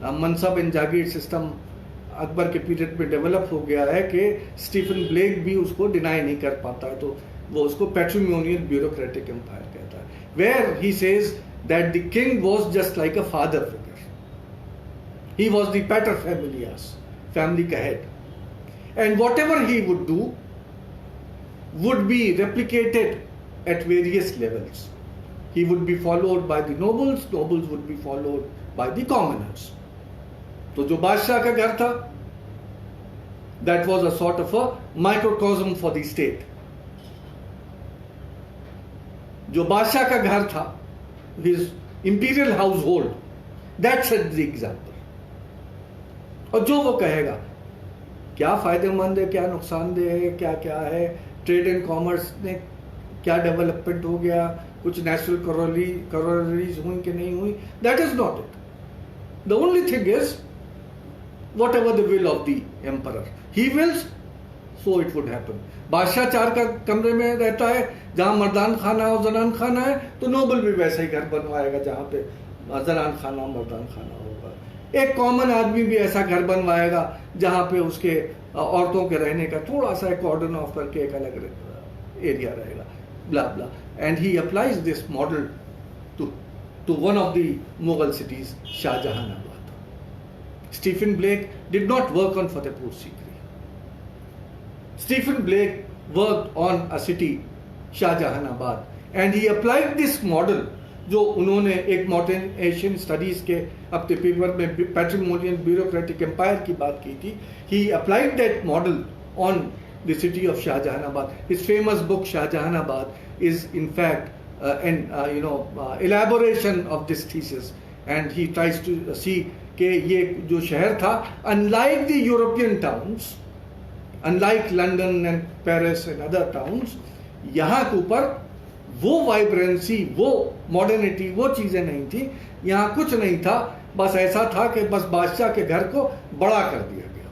[SPEAKER 1] mansab and jagir system Akbar के period में develop हो गया है कि स्टीफन ब्लेक भी उसको डिनाई नहीं कर पाता है, तो वो उसको पैट्रिमोनियल ब्यूरोक्रेटिक एम्पायर कहता है, where he says that the king was just like a father figure, he was the pater familias, family का head, and whatever he would do would be replicated at various levels. He would be followed by the nobles, nobles would be followed by the commoners. तो जो बादशाह का घर था, that was a sort of a microcosm for the state. जो बादशाह का घर था, his imperial household, that set the example. और जो वो कहेगा, क्या फायदेमंद है, क्या नुकसानदेह है, क्या क्या है, ट्रेड एंड कॉमर्स ने क्या डेवलपमेंट हो गया, कुछ नेचुरल करोलरीज हुई कि नहीं हुई, that is not it. The only thing is whatever the will of the emperor, he wills so it would happen. बादशाह चार का कमरे में रहता है, जहां मर्दान खाना और जनान खाना है, तो नोबल भी वैसा ही घर बनवाएगा जहां पे जनान खाना मर्दान खाना होगा. एक कॉमन आदमी भी ऐसा घर बनवाएगा जहां पे उसके औरतों के रहने का थोड़ा सा एक कॉर्डन ऑफ करके एक अलग एरिया रहेगा, blah blah. And he applies this model to one of the Mughal cities, Shah Jahanabad. Stephen Blake did not work on Fatehpur Sikri. Stephen Blake worked on a city, Shah Jahanabad, and he applied this model जो उन्होंने एक modern Asian studies के अपने paper में पैट्रिमोनियल bureaucratic empire की बात की थी. He applied that model on the city of Shah Jahanabad. His famous book Shah Jahanabad is in fact an elaboration of this thesis, and he tries to see कि ये जो शहर था, unlike the European towns, unlike London and Paris and other towns, यहाँ के ऊपर वो vibrancy, वो मॉडर्निटी, वो चीजें नहीं थी। यहाँ कुछ नहीं था, बस ऐसा था कि बस बादशाह के घर को बड़ा कर दिया गया।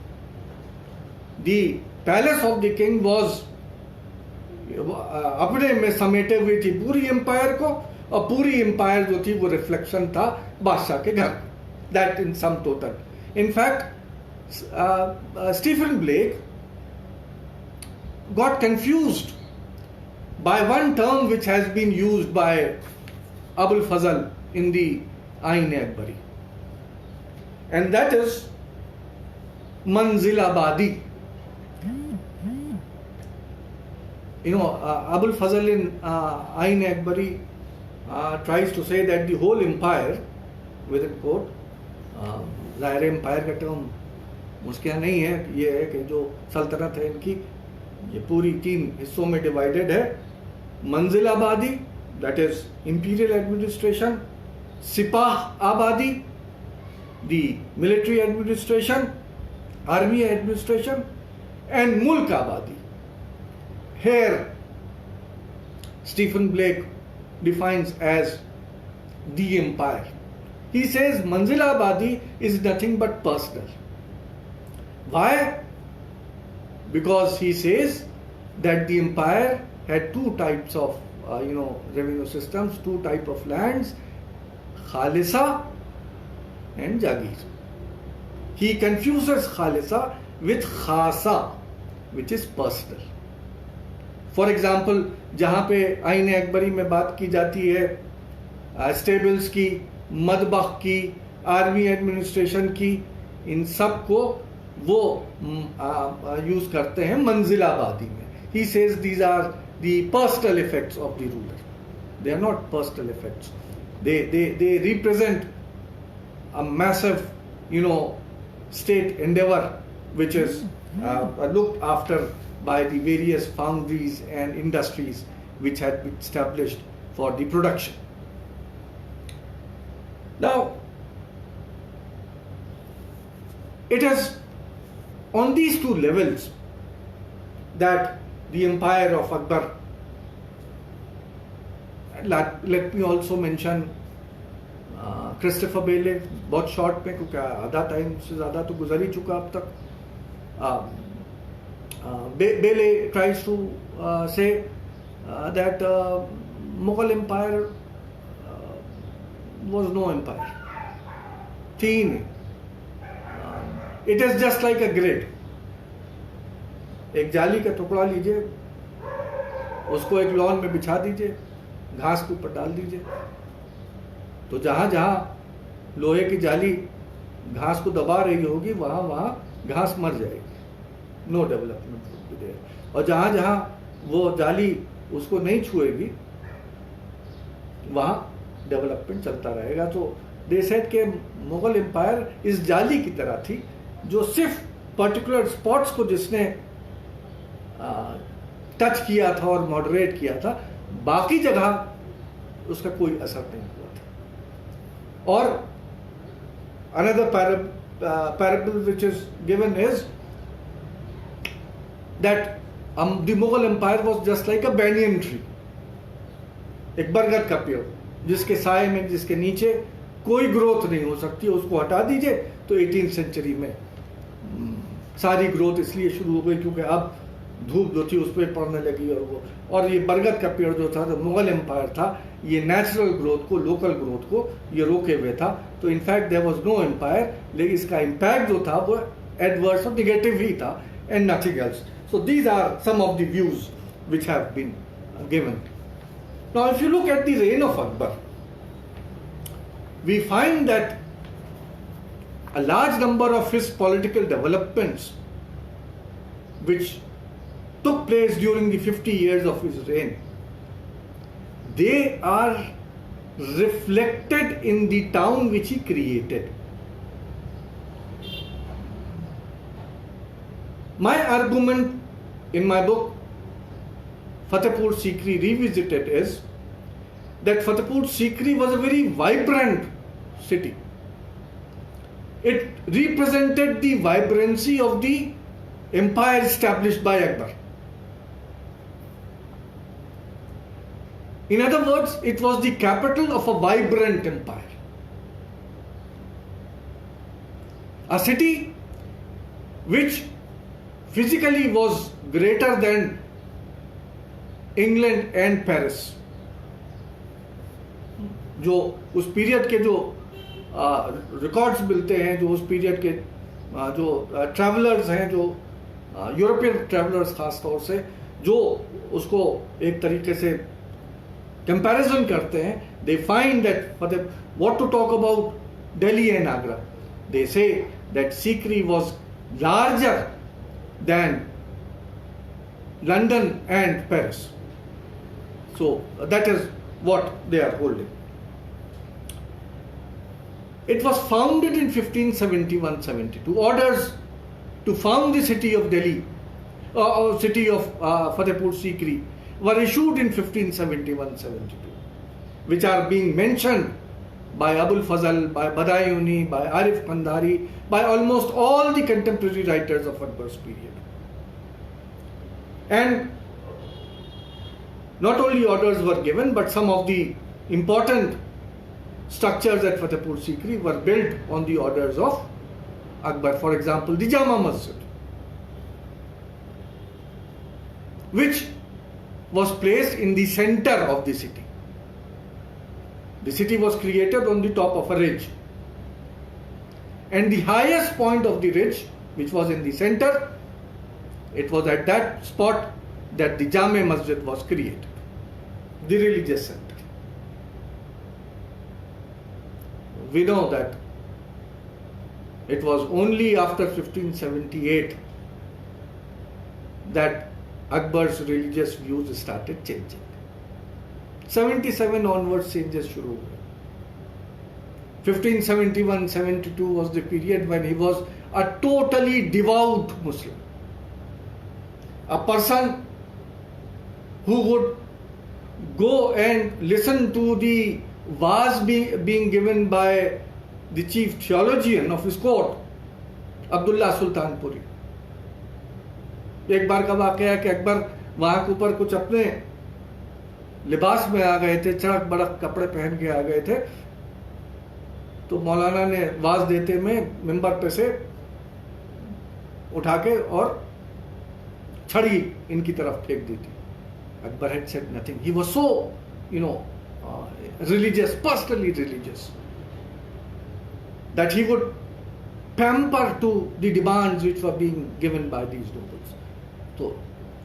[SPEAKER 1] The palace of the king was अपने में समेटे हुई थी पूरी एम्पायर को, और पूरी एम्पायर जो थी वो रिफ्लेक्शन था बादशाह के घर। That in sum total. In fact, Stephen Blake got confused by one term which has been used by Abul Fazl in the Ain-e-Akbari, and that is Manzilabadi. Abul Fazl in Ain-e-Akbari tries to say that the whole empire, with a quote, ज़ाहिर empire का term उसके यहाँ नहीं है, ये है कि जो सल्तनत है इनकी ये पूरी 3 हिस्सों में डिवाइडेड है। मंजिल आबादी, दैट इज इंपीरियल एडमिनिस्ट्रेशन, सिपाह आबादी, the military administration, army administration, and मुल्क आबादी। Here Stephen Blake defines as the empire. He says Manzilabadi is nothing but personal. Why? Because he says that the empire had 2 types of revenue systems, 2 types of lands, Khalisa and Jagir. He confuses Khalisa with Khasa, which is personal. For example, जहाँ पे आईन अकबरी में बात की जाती है stables की, मदबख की, आर्मी एडमिनिस्ट्रेशन की, इन सब को वो यूज करते हैं मंजिलाबादी में। He says these are the personal effects of the ruler, they are not personal effects, they represent a massive state endeavor which is looked after by the various foundries and industries which had been established for the production. Now, it is on these 2 levels that the empire of Akbar, let me also mention Christopher बेले, बहुत short में, क्योंकि आधा time से ज़्यादा तो गुजर ही चुका अब तक। Blake tries to say that Mughal empire was no empire. It is just like a grid. एक जाली का टुकड़ा लीजिए, उसको एक लॉन में बिछा दीजिए, घास के ऊपर डाल दीजिए, तो जहां जहां लोहे की जाली घास को दबा रही होगी वहां वहां घास मर जाएगी, नो डेवलपमेंट। और जहां जहां वो जाली उसको नहीं छुएगी वहां डेवलपमेंट चलता रहेगा। तो दे सेड के मुगल एम्पायर इस जाली की तरह थी जो सिर्फ पर्टिकुलर स्पॉट्स को जिसने टच किया था और मॉडरेट किया था, बाकी जगह उसका कोई असर नहीं हुआ था। और another parable which is given is that the Mughal empire was just like a banyan tree, एक बरगद का पेड़ जिसके साए में, जिसके नीचे कोई ग्रोथ नहीं हो सकती, उसको हटा दीजिए तो 18th सेंचुरी में सारी ग्रोथ इसलिए शुरू हो गई क्योंकि अब धूप जो थी उस पर पड़ने लगी। और ये बरगद का पेड़ जो था, जो मुगल एम्पायर था, ये नेचुरल ग्रोथ को, लोकल ग्रोथ को ये रोके हुए था। तो in fact there was no empire, लेकिन इसका इम्पैक्ट जो था वो एडवर्स और नेगेटिव ही था and nothing else. So these are some of the views which have been given. Now, if you look at the reign of Akbar, we find that a large number of his political developments which took place during the 50 years of his reign, they are reflected in the town which he created. My argument in my book Fatehpur Sikri Revisited is that Fatehpur Sikri was a very vibrant city. It represented the vibrancy of the empire established by Akbar. In other words, it was the capital of a vibrant empire. A city which physically was greater than England and Paris. जो उस period के जो records मिलते हैं, जो उस period के जो ट्रैवलर्स हैं, जो यूरोपियन ट्रैवलर्स खास तौर से, जो उसको एक तरीके से कंपैरिजन करते हैं, they find that for the what to talk about Delhi and Agra, they say that Sikri was larger than London and Paris. So that is what they are holding. It was founded in 1571-72. Orders to found the city of Delhi, city of Fatehpur Sikri, were issued in 1571-72, which are being mentioned by Abul Fazl, by Badayuni, by Arif Kandari, by almost all the contemporary writers of Akbar's period. And not only orders were given, but some of the important structures at Fatehpur Sikri were built on the orders of Akbar. For example, the Jama Masjid, which was placed in the center of the city. The city was created on the top of a ridge, and the highest point of the ridge, which was in the center, it was at that spot that the Jama Masjid was created, the religious center. We know that it was only after 1578 that Akbar's religious views started changing. 77 onwards changes shuru हुए. 1571-72 was the period when he was a totally devout Muslim. A person who would go and listen to the was being given by the chief theologian of his court, Abdullah Sultanpuri. एक बार का वाकया है कि अकबर वहां के ऊपर कुछ अपने लिबास में आ गए थे, चढ़क बड़क कपड़े पहन के आ गए थे, तो मौलाना ने वाज देते में मिंबर पे से उठा के और छड़ी इनकी तरफ फेंक दी थी. Akbar had said nothing. He was so, religious, personally religious, that he would pamper to the demands which were being given by these nobles. So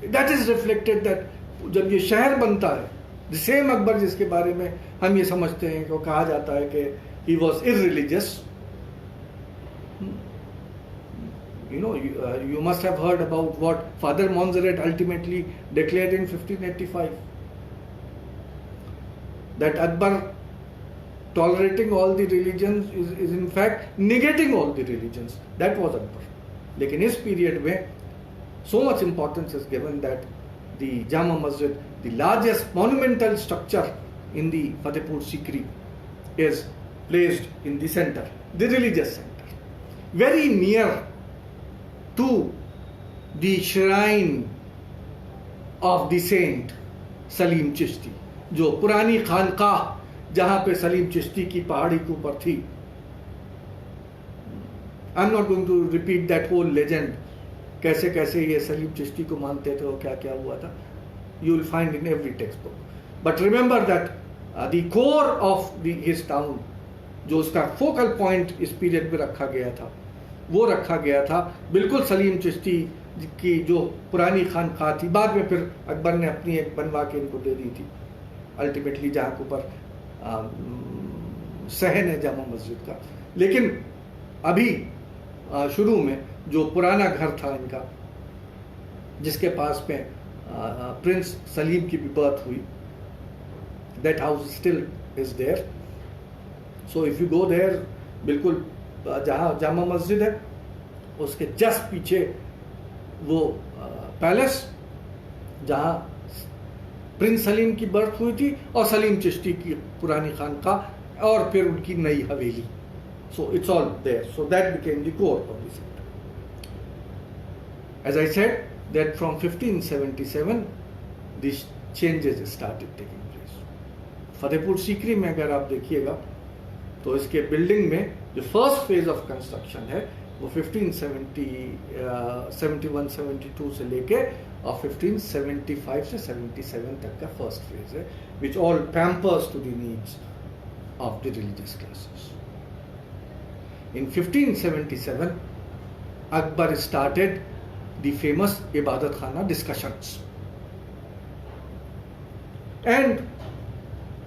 [SPEAKER 1] that is reflected that जब ये शहर बनता है, the same अकबर जिसके बारे में हम ये समझते हैं कि वो कहा जाता है कि he was irreligious. You must have heard about what Father Montserrat ultimately declared in 1585. That Akbar, tolerating all the religions, is in fact negating all the religions. That was Akbar. Lekin इस period में so much importance is given that the Jama Masjid, the largest monumental structure in the Fatehpur Sikri, is placed in the center, the religious center, very near to the shrine of the saint Salim Chishti, जो पुरानी खानकाह जहाँ पे सलीम चिश्ती की पहाड़ी के ऊपर थी. I am not going to repeat that whole legend, कैसे कैसे ये सलीम चिश्ती को मानते थे और क्या क्या हुआ था. You will find in every text book. But remember that the core of his town, जो उसका फोकल पॉइंट इस पीरियड में रखा गया था, वो रखा गया था बिल्कुल सलीम चिश्ती की जो पुरानी खानकाह थी. बाद में फिर अकबर ने अपनी एक बनवा के इनको दे दी थी अल्टीमेटली, जहाँ के ऊपर सहन है जामा मस्जिद का. लेकिन अभी शुरू में जो पुराना घर था इनका, जिसके पास में प्रिंस सलीम की भी बर्थ हुई, that house still is there. So if you go there, बिल्कुल जहाँ जामा मस्जिद है उसके जस्ट पीछे वो पैलेस जहाँ प्रिंस सलीम की बर्थ हुई थी और सलीम चिश्ती की पुरानी खानकाह और फिर उनकी नई हवेली. So it's all there. So that became the core of the centre. As I said, that from 1577 these changes started taking place. Fatehpur Sikri में अगर आप देखिएगा तो इसके बिल्डिंग में जो फर्स्ट फेज ऑफ कंस्ट्रक्शन है वो 1571-72 से लेके और 1575 से 77 तक का फर्स्ट फेज है, which all pampers to the needs of the religious classes. In 1577, Akbar started the famous Ibadat Khana discussions. And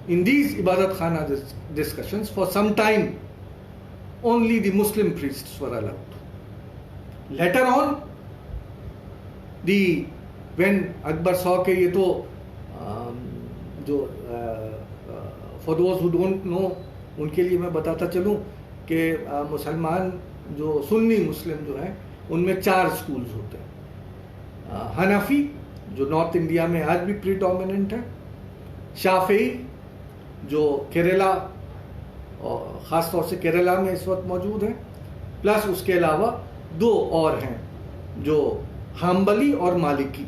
[SPEAKER 1] in these Ibadat Khana discussions, for some time, only the Muslim priests were allowed. Later on, when Akbar saw कि ये तो for those who don't know, उनके लिए मैं बताता चलूँ कि मुसलमान जो सुन्नी मुस्लिम जो हैं उनमें 4 स्कूल्स होते हैं. हनफी जो नॉर्थ इंडिया में आज भी प्रीडोमिनेंट है, शाफी जो केरला और ख़ास तौर से केरला में इस वक्त मौजूद है, प्लस उसके अलावा 2 और हैं जो हम्बली और मालिकी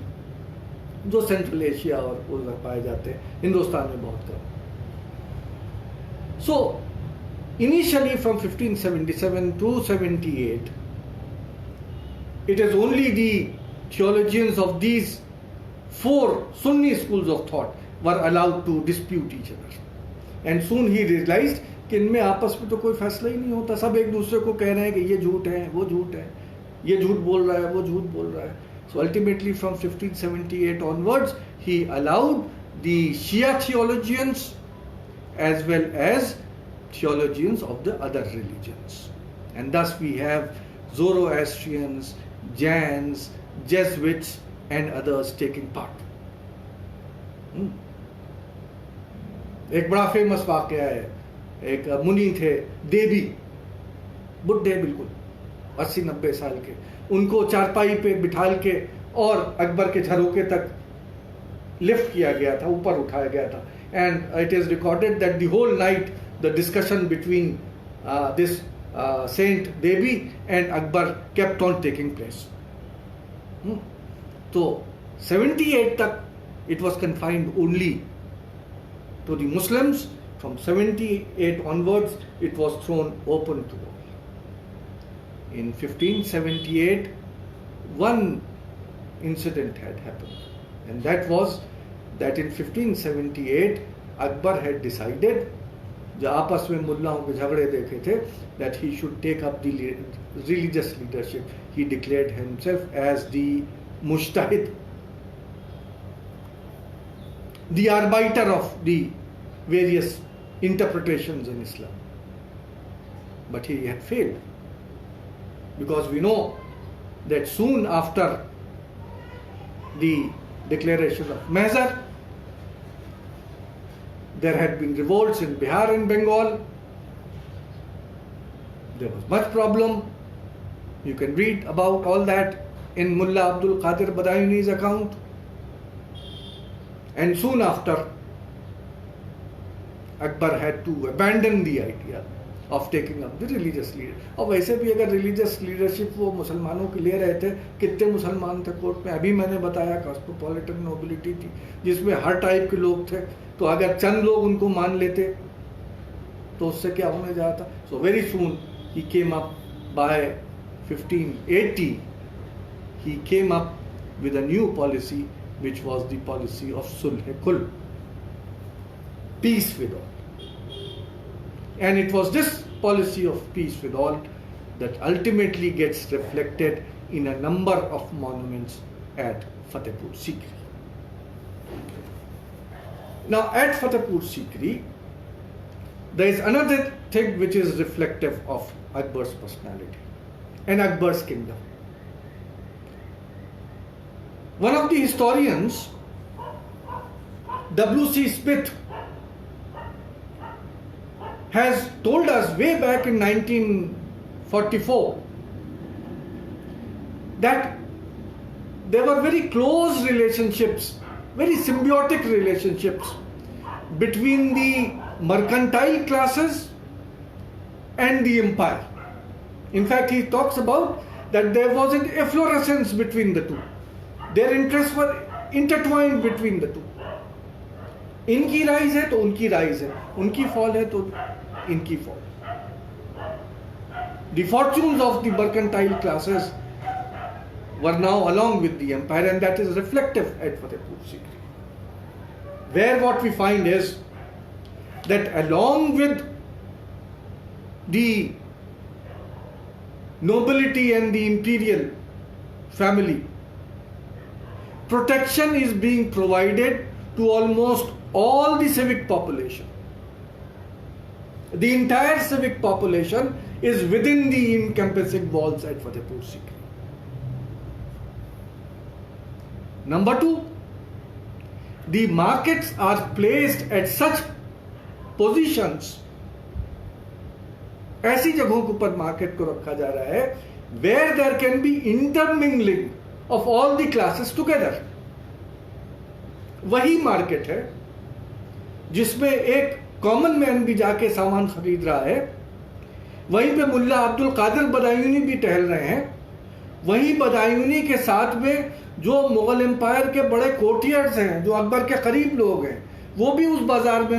[SPEAKER 1] जो सेंट्रल एशिया और उधर पाए जाते हैं, हिंदुस्तान में बहुत कम. So initially from 1577 to 78 it is only the theologians of these 4 Sunni schools of thought were allowed to dispute each other. And soon he realized कि इनमें आपस में तो कोई फैसला ही नहीं होता, सब एक दूसरे को कह रहे हैं कि ये झूठ है, वो झूठ है, ये झूठ बोल रहा है, वो झूठ बोल रहा है. So ultimately from 1578 onwards he allowed the Shia theologians as well as theologians of the other religions, and thus we have Zoroastrians, Jains, Jesuits and others taking part. एक बड़ा फेमस वाकया है, एक मुनि थे देवी, बुढ़े बिल्कुल 80-90 साल के, उनको चारपाई पे बिठाल के और अकबर के झरोके तक लिफ्ट किया गया था, ऊपर उठाया गया था. And it is recorded that the whole night the discussion between this saint Devi and Akbar kept on taking place. तो 78 तक it was confined only to the Muslims. From 78 onwards, it was thrown open to all. In 1578, one incident had happened, and that was that in 1578, Akbar had decided, जो आपस में मुल्लाओं के झगड़े देखे थे, that he should take up the religious leadership. He declared himself as the Mujtahid, the arbiter of the various interpretations in Islam. But he had failed, because we know that soon after the declaration of Mahzar, there had been revolts in Bihar and Bengal. There was much problem. You can read about all that in Mullah Abdul Qadir Badayuni's account. And soon after, Akbar had to abandon the idea of taking up the religious leader. और वैसे भी अगर religious leadership वो मुसलमानों के ले रहे थे, कितने मुसलमान थे कोर्ट में, अभी मैंने बताया कॉस्मोपॉलिटन नोबिलिटी थी जिसमें हर टाइप के लोग थे, तो अगर चंद लोग उनको मान लेते तो उससे क्या होने जाता. So very soon he came up by 1580 he came up with a new policy, which was the policy of Sulh-e-Kul, peace with all. And it was this policy of peace with all that ultimately gets reflected in a number of monuments at Fatehpur Sikri. Now at Fatehpur Sikri, there is another thing which is reflective of Akbar's personality and Akbar's kingdom. One of the historians, W.C. Smith, has told us way back in 1944 that there were very close relationships, very symbiotic relationships between the mercantile classes and the empire. In fact, he talks about that there was an efflorescence between the two. Their interests were intertwined between the two. इनकी rise है तो उनकी rise है, उनकी fall है तो इनकी fall. The fortunes of the mercantile classes were now along with the empire, and that is reflective at Fatehpur Sikri, where what we find is that along with the nobility and the imperial family, protection is being provided to almost all the civic population. The entire civic population is within the encompassing walls at Fatehpur Sikri. Number two, the markets are placed at such positions, ऐसी जगहों के ऊपर market को रखा जा रहा है where there can be intermingling of all the classes together. वही मार्केट है जिसमें एक कॉमन मैन भी जाके सामान खरीद रहा है, वहीं पे मुल्ला अब्दुल कादिर बदायूनी भी टहल रहे हैं, वहीं बदायूनी के साथ में जो मुगल एम्पायर के बड़े कोर्टियर्स हैं, जो अकबर के करीब लोग हैं, वो भी उस बाजार में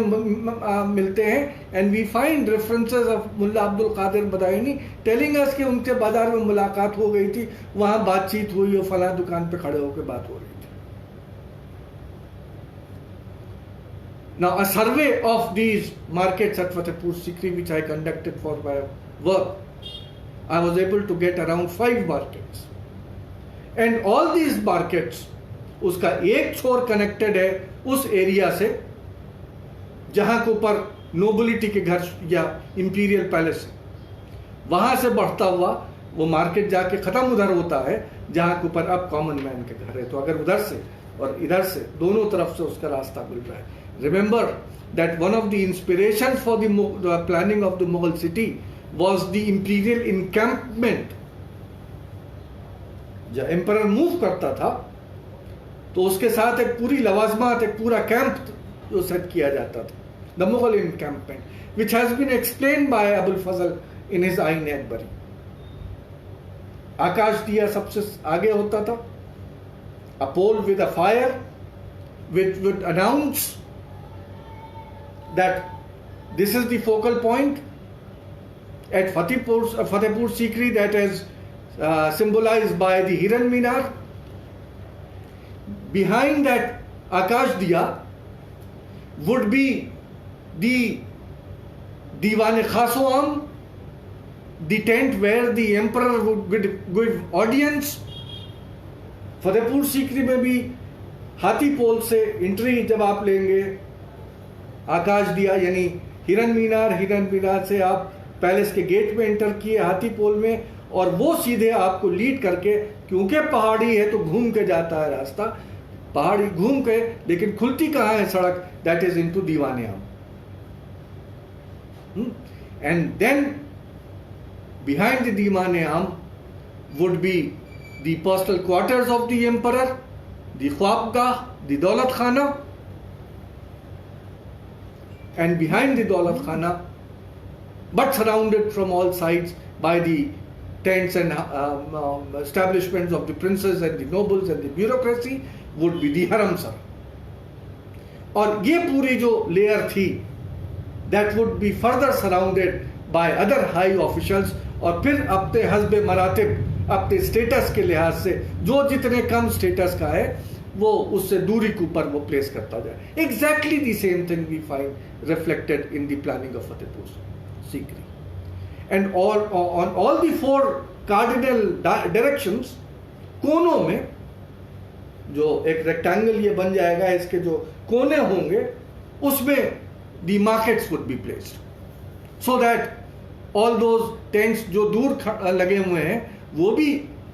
[SPEAKER 1] मिलते हैं. And we find references of Mulla Abdul Qadir Badayuni telling us कि उनके बाजार में मुलाकात हो गई थी, वहां बातचीत हुई और फला दुकान पे खड़े होकर बात हो रही थी. Now, a survey of these markets at Fatehpur Sikri, which I conducted for my work, I was able to get around 5 markets. And all these markets, उसका एक छोर कनेक्टेड है उस एरिया से जहां के ऊपर नोबिलिटी के घर या इंपीरियल पैलेस है, वहां से बढ़ता हुआ वो मार्केट जाके खत्म उधर होता है जहां के ऊपर अब कॉमन मैन के घर है. तो अगर उधर से और इधर से दोनों तरफ से उसका रास्ता मिल रहा है. Remember that one of the inspirations for the planning of the Mughal city was the imperial encampment. जब एम्परर मूव करता था तो उसके साथ एक पूरी लवाजमात, एक पूरा कैंप जो सेट किया जाता था, the Mughal encampment, which has been explained by Abul Fazl in his Ain Akbari. आकाश दिया सबसे आगे होता था, a pole with a fire which would announce that this is the focal point at Fatehpur Sikri, that is symbolized by the Hiran Minar. Behind that Akash Diya would be the Diwan Khaso Am, the tent where the emperor would give audience. Fatehpur Sikri में भी हाथी पोल से entry जब आप लेंगे, आकाश दिया यानी हिरन मीनार से आप पैलेस के गेट में एंटर किए हाथी पोल में, और वो सीधे आपको लीड करके, क्योंकि पहाड़ी है तो घूम के जाता है रास्ता, पहाड़ी घूम के, लेकिन खुलती कहाँ है सड़क, दैट इज इनटू दीवाने आम. एंड देन बिहाइंड द दीवाने आम would be the personal quarters of the emperor, the Khwabgah, the Daulat Khana, and behind the Daulat Khana, but surrounded from all sides by the tents and establishments of the princes and the nobles and the bureaucracy, would be the Haramsar. और ये पूरी जो layer थी, that would be further surrounded by other high officials, और फिर अपने हस्बे मरातिब, अपने status के लिहाज से जो जितने कम स्टेटस का है वो उससे दूरी के ऊपर वो प्लेस करता जाए. Exactly the same thing we find reflected in the planning of Fatehpur Sikri. And on all the 4 cardinal directions, कोनों में जो एक रेक्टेंगल ये बन जाएगा, इसके जो कोने होंगे उसमें the markets would be placed so that all those tents जो दूर लगे हुए हैं वो भी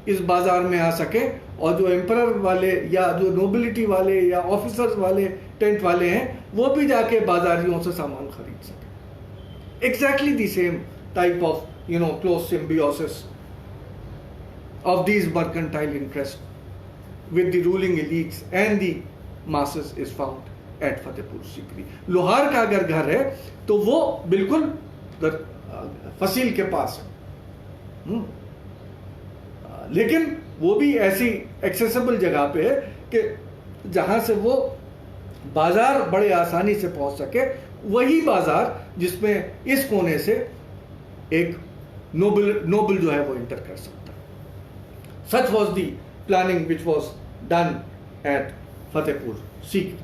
[SPEAKER 1] इस बाजार में आ सके, और जो एम्परर वाले या जो नोबिलिटी वाले या ऑफिसर्स वाले टेंट वाले हैं वो भी जाके बाजारियों से सामान खरीद सके. Exactly the same type of close symbiosis of these mercantile interests with the ruling elites and the masses is found at Fatehpur Sikri. लोहार का अगर घर है तो वो बिल्कुल फसील के पास है. लेकिन वो भी ऐसी एक्सेसिबल जगह पे है कि जहां से वो बाजार बड़े आसानी से पहुंच सके, वही बाजार जिसमें इस कोने से एक नोबल जो है वो इंटर कर सकता है। Such was the planning which was done at Fatehpur Sikri.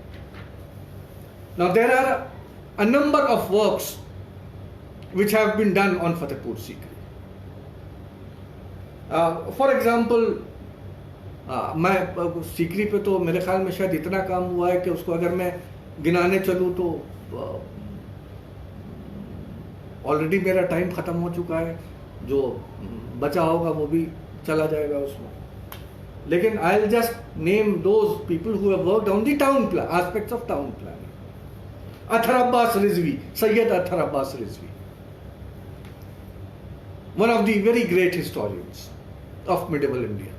[SPEAKER 1] Now there are a number of works which have been done on Fatehpur Sikri. For example, मैं सीकरी पे तो मेरे ख्याल में शायद इतना काम हुआ है कि उसको अगर मैं गिनाने चलूँ तो ऑलरेडी मेरा टाइम ख़त्म हो चुका है, जो बचा होगा वो भी चला जाएगा उसमें। लेकिन I will just name those people who have worked on the town plan, aspects of town planning. Athar Abbas Rizvi, Syed Athar Abbas Rizvi, one of the very great historians of medieval India.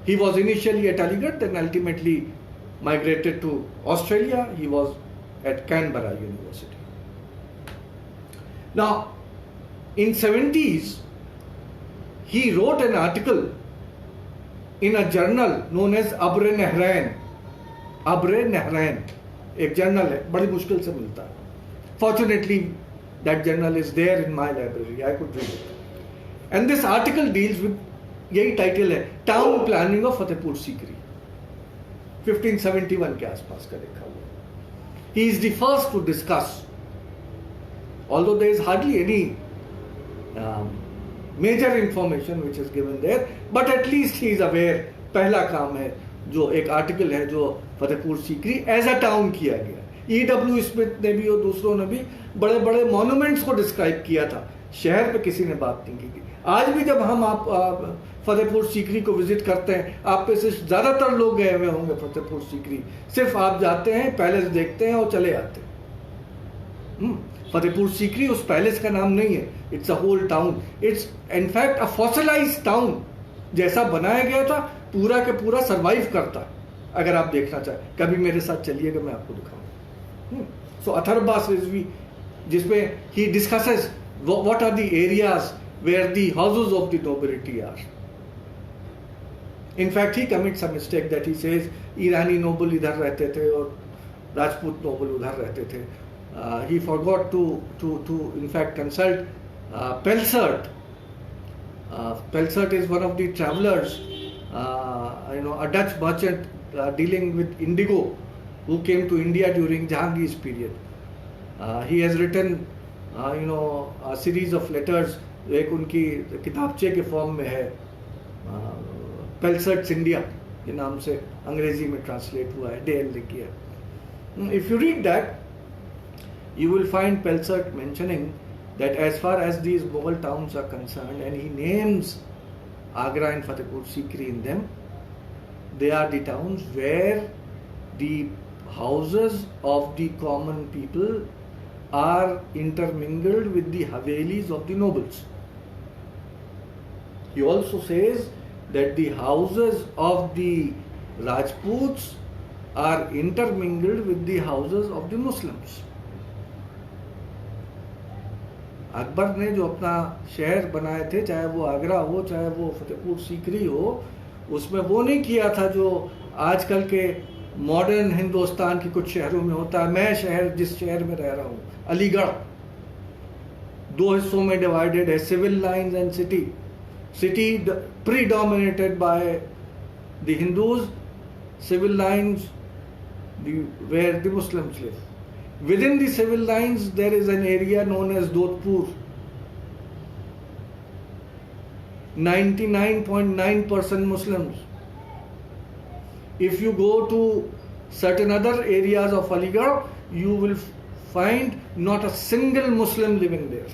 [SPEAKER 1] He was initially at Aligarh, then ultimately migrated to Australia. He was at Canberra University. Now, in 70s, he wrote an article in a journal known as Abre Nahrain. Abre Nahrain, एक journal है, बड़ी मुश्किल से मिलता है। Fortunately, that journal is there in my library. I could read it. And this article deals with, यही title है, town planning of Fatehpur Sikri, 1571 के आसपास का लिखा हुआ। He is the first to discuss, although there is hardly any major information which is given there, but at least he is aware। पहला काम है जो एक आर्टिकल है जो Fatehpur Sikri as a town किया गया। E.W. स्मिथ ने भी और दूसरों ने भी बड़े बड़े मॉन्यूमेंट्स को डिस्क्राइब किया था, शहर पे किसी ने बात नहीं की थी। आज भी जब हम आप फतेहपुर सीकरी को विजिट करते हैं, आप पे से ज्यादातर लोग गए हुए होंगे फतेहपुर सीकरी, सिर्फ आप जाते हैं, पैलेस देखते हैं और चले आते हैं। फतेहपुर सीकरी उस पैलेस का नाम नहीं है, it's a whole town. It's in fact a fossilised town, जैसा बनाया गया था पूरा के पूरा सर्वाइव करता है। अगर आप देखना चाहें, कभी मेरे साथ चलिएगा, मैं आपको दिखाऊंगा। So Athar Abbas Rizvi, जिसमें he discusses what are the areas where the houses of the nobility are. In fact, he commits a mistake that he says Irani noble इधर रहते थे और राजपूत noble उधर रहते थे। He forgot to in fact consult Pelsert. Pelsert is one of the travelers, a Dutch merchant dealing with indigo, who came to India during Jahangir's period. He has written, a series of letters, एक उनकी किताबचे के form में है, पेल्सर्ट्स India के नाम से अंग्रेजी में ट्रांसलेट हुआ है, डेल लिखी है। If you read that, you will find Pelsert mentioning that as far as these Mughal towns are concerned, and he names Agra and Fatehpur Sikri in them, they are the towns where the houses of the common people are intermingled with the havelis of the nobles. He also says that the houses of the Rajputs are intermingled with the houses of the Muslims. Akbar ने जो अपना शहर बनाए थे, चाहे वो आगरा हो चाहे वो फतेहपुर सीकरी हो, उसमें वो नहीं किया था जो आजकल के मॉडर्न हिंदुस्तान के कुछ शहरों में होता है। मैं शहर, जिस शहर में रह रहा हूँ, अलीगढ़, दो हिस्सों में डिवाइडेड है, civil lines and city. City predominated by the Hindus, civil lines where the Muslims live. Within the civil lines there is an area known as Dodhpur. 99.9% Muslims. If you go to certain other areas of Aligarh, you will find not a single Muslim living there.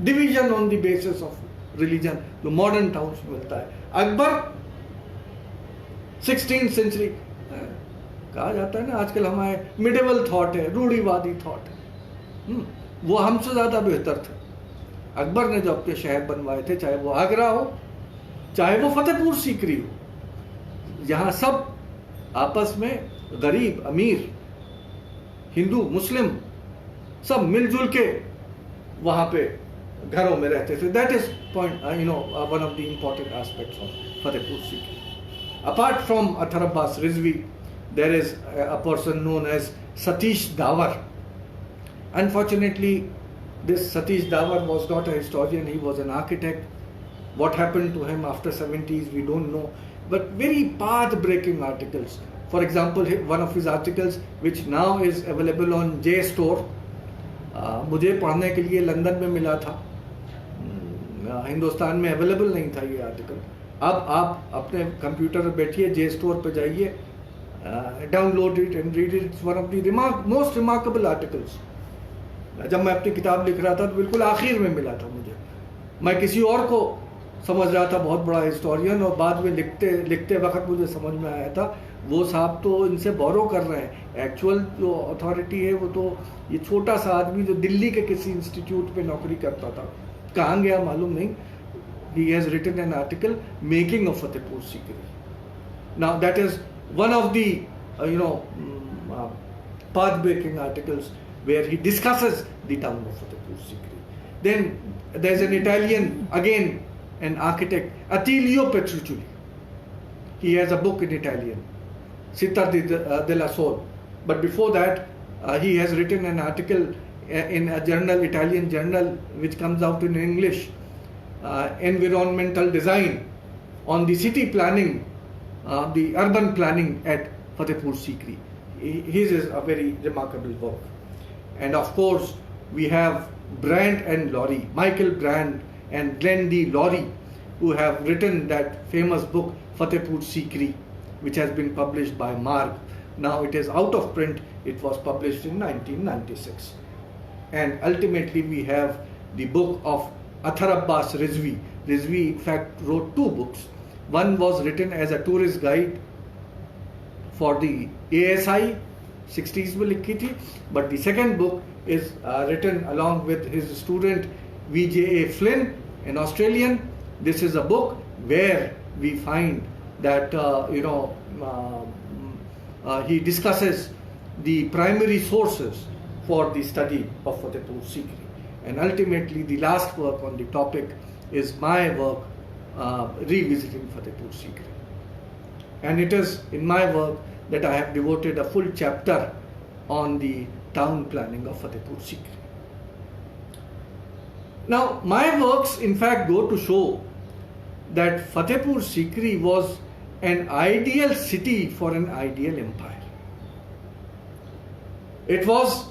[SPEAKER 1] Division on the basis of religion, जो modern towns में मिलता है। Akbar 16th century, कहा जाता है ना आजकल हमारे मिडिवल थॉट है, रूढ़िवादी थॉट है, वो हमसे ज्यादा बेहतर थे। अकबर ने जो अपने शहर बनवाए थे, चाहे वो आगरा हो चाहे वो फतेहपुर सीकरी हो, जहां सब आपस में गरीब अमीर हिंदू मुस्लिम सब मिलजुल के वहां पे घरों में रहते थे. That is point, one of the important aspects of Fatehpur Sikri. Apart from Athar Abbas Rizvi, there is a person known as Satish Dawar. Unfortunately, this Satish Dawar was not a historian, he was an architect. What happened to him after 70s, we don't know. But very path-breaking articles. For example, one of his articles, which now is available on JSTOR, मुझे पढ़ने के लिए London में मिला था, हिंदुस्तान में available नहीं था ये आर्टिकल. अब आप अपने कंप्यूटर पर बैठिए, JSTOR पे जाइए, download it and read it. It's one of the most remarkable articles. जब मैं अपनी किताब लिख रहा था तो बिल्कुल आखिर में मिला था मुझे. मैं किसी और को समझ रहा था बहुत बड़ा हिस्टोरियन, और बाद में लिखते वक्त मुझे समझ में आया था वो साहब तो इनसे बोरो कर रहे हैं. एक्चुअल जो अथॉरिटी है वो तो ये छोटा सा आदमी जो दिल्ली के किसी इंस्टीट्यूट पे नौकरी करता था, कहाँ गया मालूम नहीं. He has written an article making of Fatehpur Sikri. Now that is one of the path-breaking articles where he discusses the town of Fatehpur Sikri. Then there is an Italian, again an architect, Attilio Petruccioli. He has a book in Italian, Città della Sol. But before that, he has written an article in a journal, Italian journal, which comes out in English, Environmental Design, on the city planning, the urban planning at Fatehpur Sikri. His is a very remarkable work. And of course, we have Brand and Laurie, Michael Brand and Glenn D. Laurie, who have written that famous book Fatehpur Sikri, which has been published by Marg. Now it is out of print. It was published in 1996. And ultimately we have the book of Athar Abbas Rizvi. Rizvi in fact wrote two books. One was written as a tourist guide for the ASI, 60s में लिखी थी, but the second book is written along with his student VJ.A. Flynn, an Australian. This is a book where we find that he discusses the primary sources for the study of Fatehpur Sikri. And ultimately the last work on the topic is my work, revisiting Fatehpur Sikri. And it is in my work that I have devoted a full chapter on the town planning of Fatehpur Sikri. Now my works in fact go to show that Fatehpur Sikri was an ideal city for an ideal empire. It was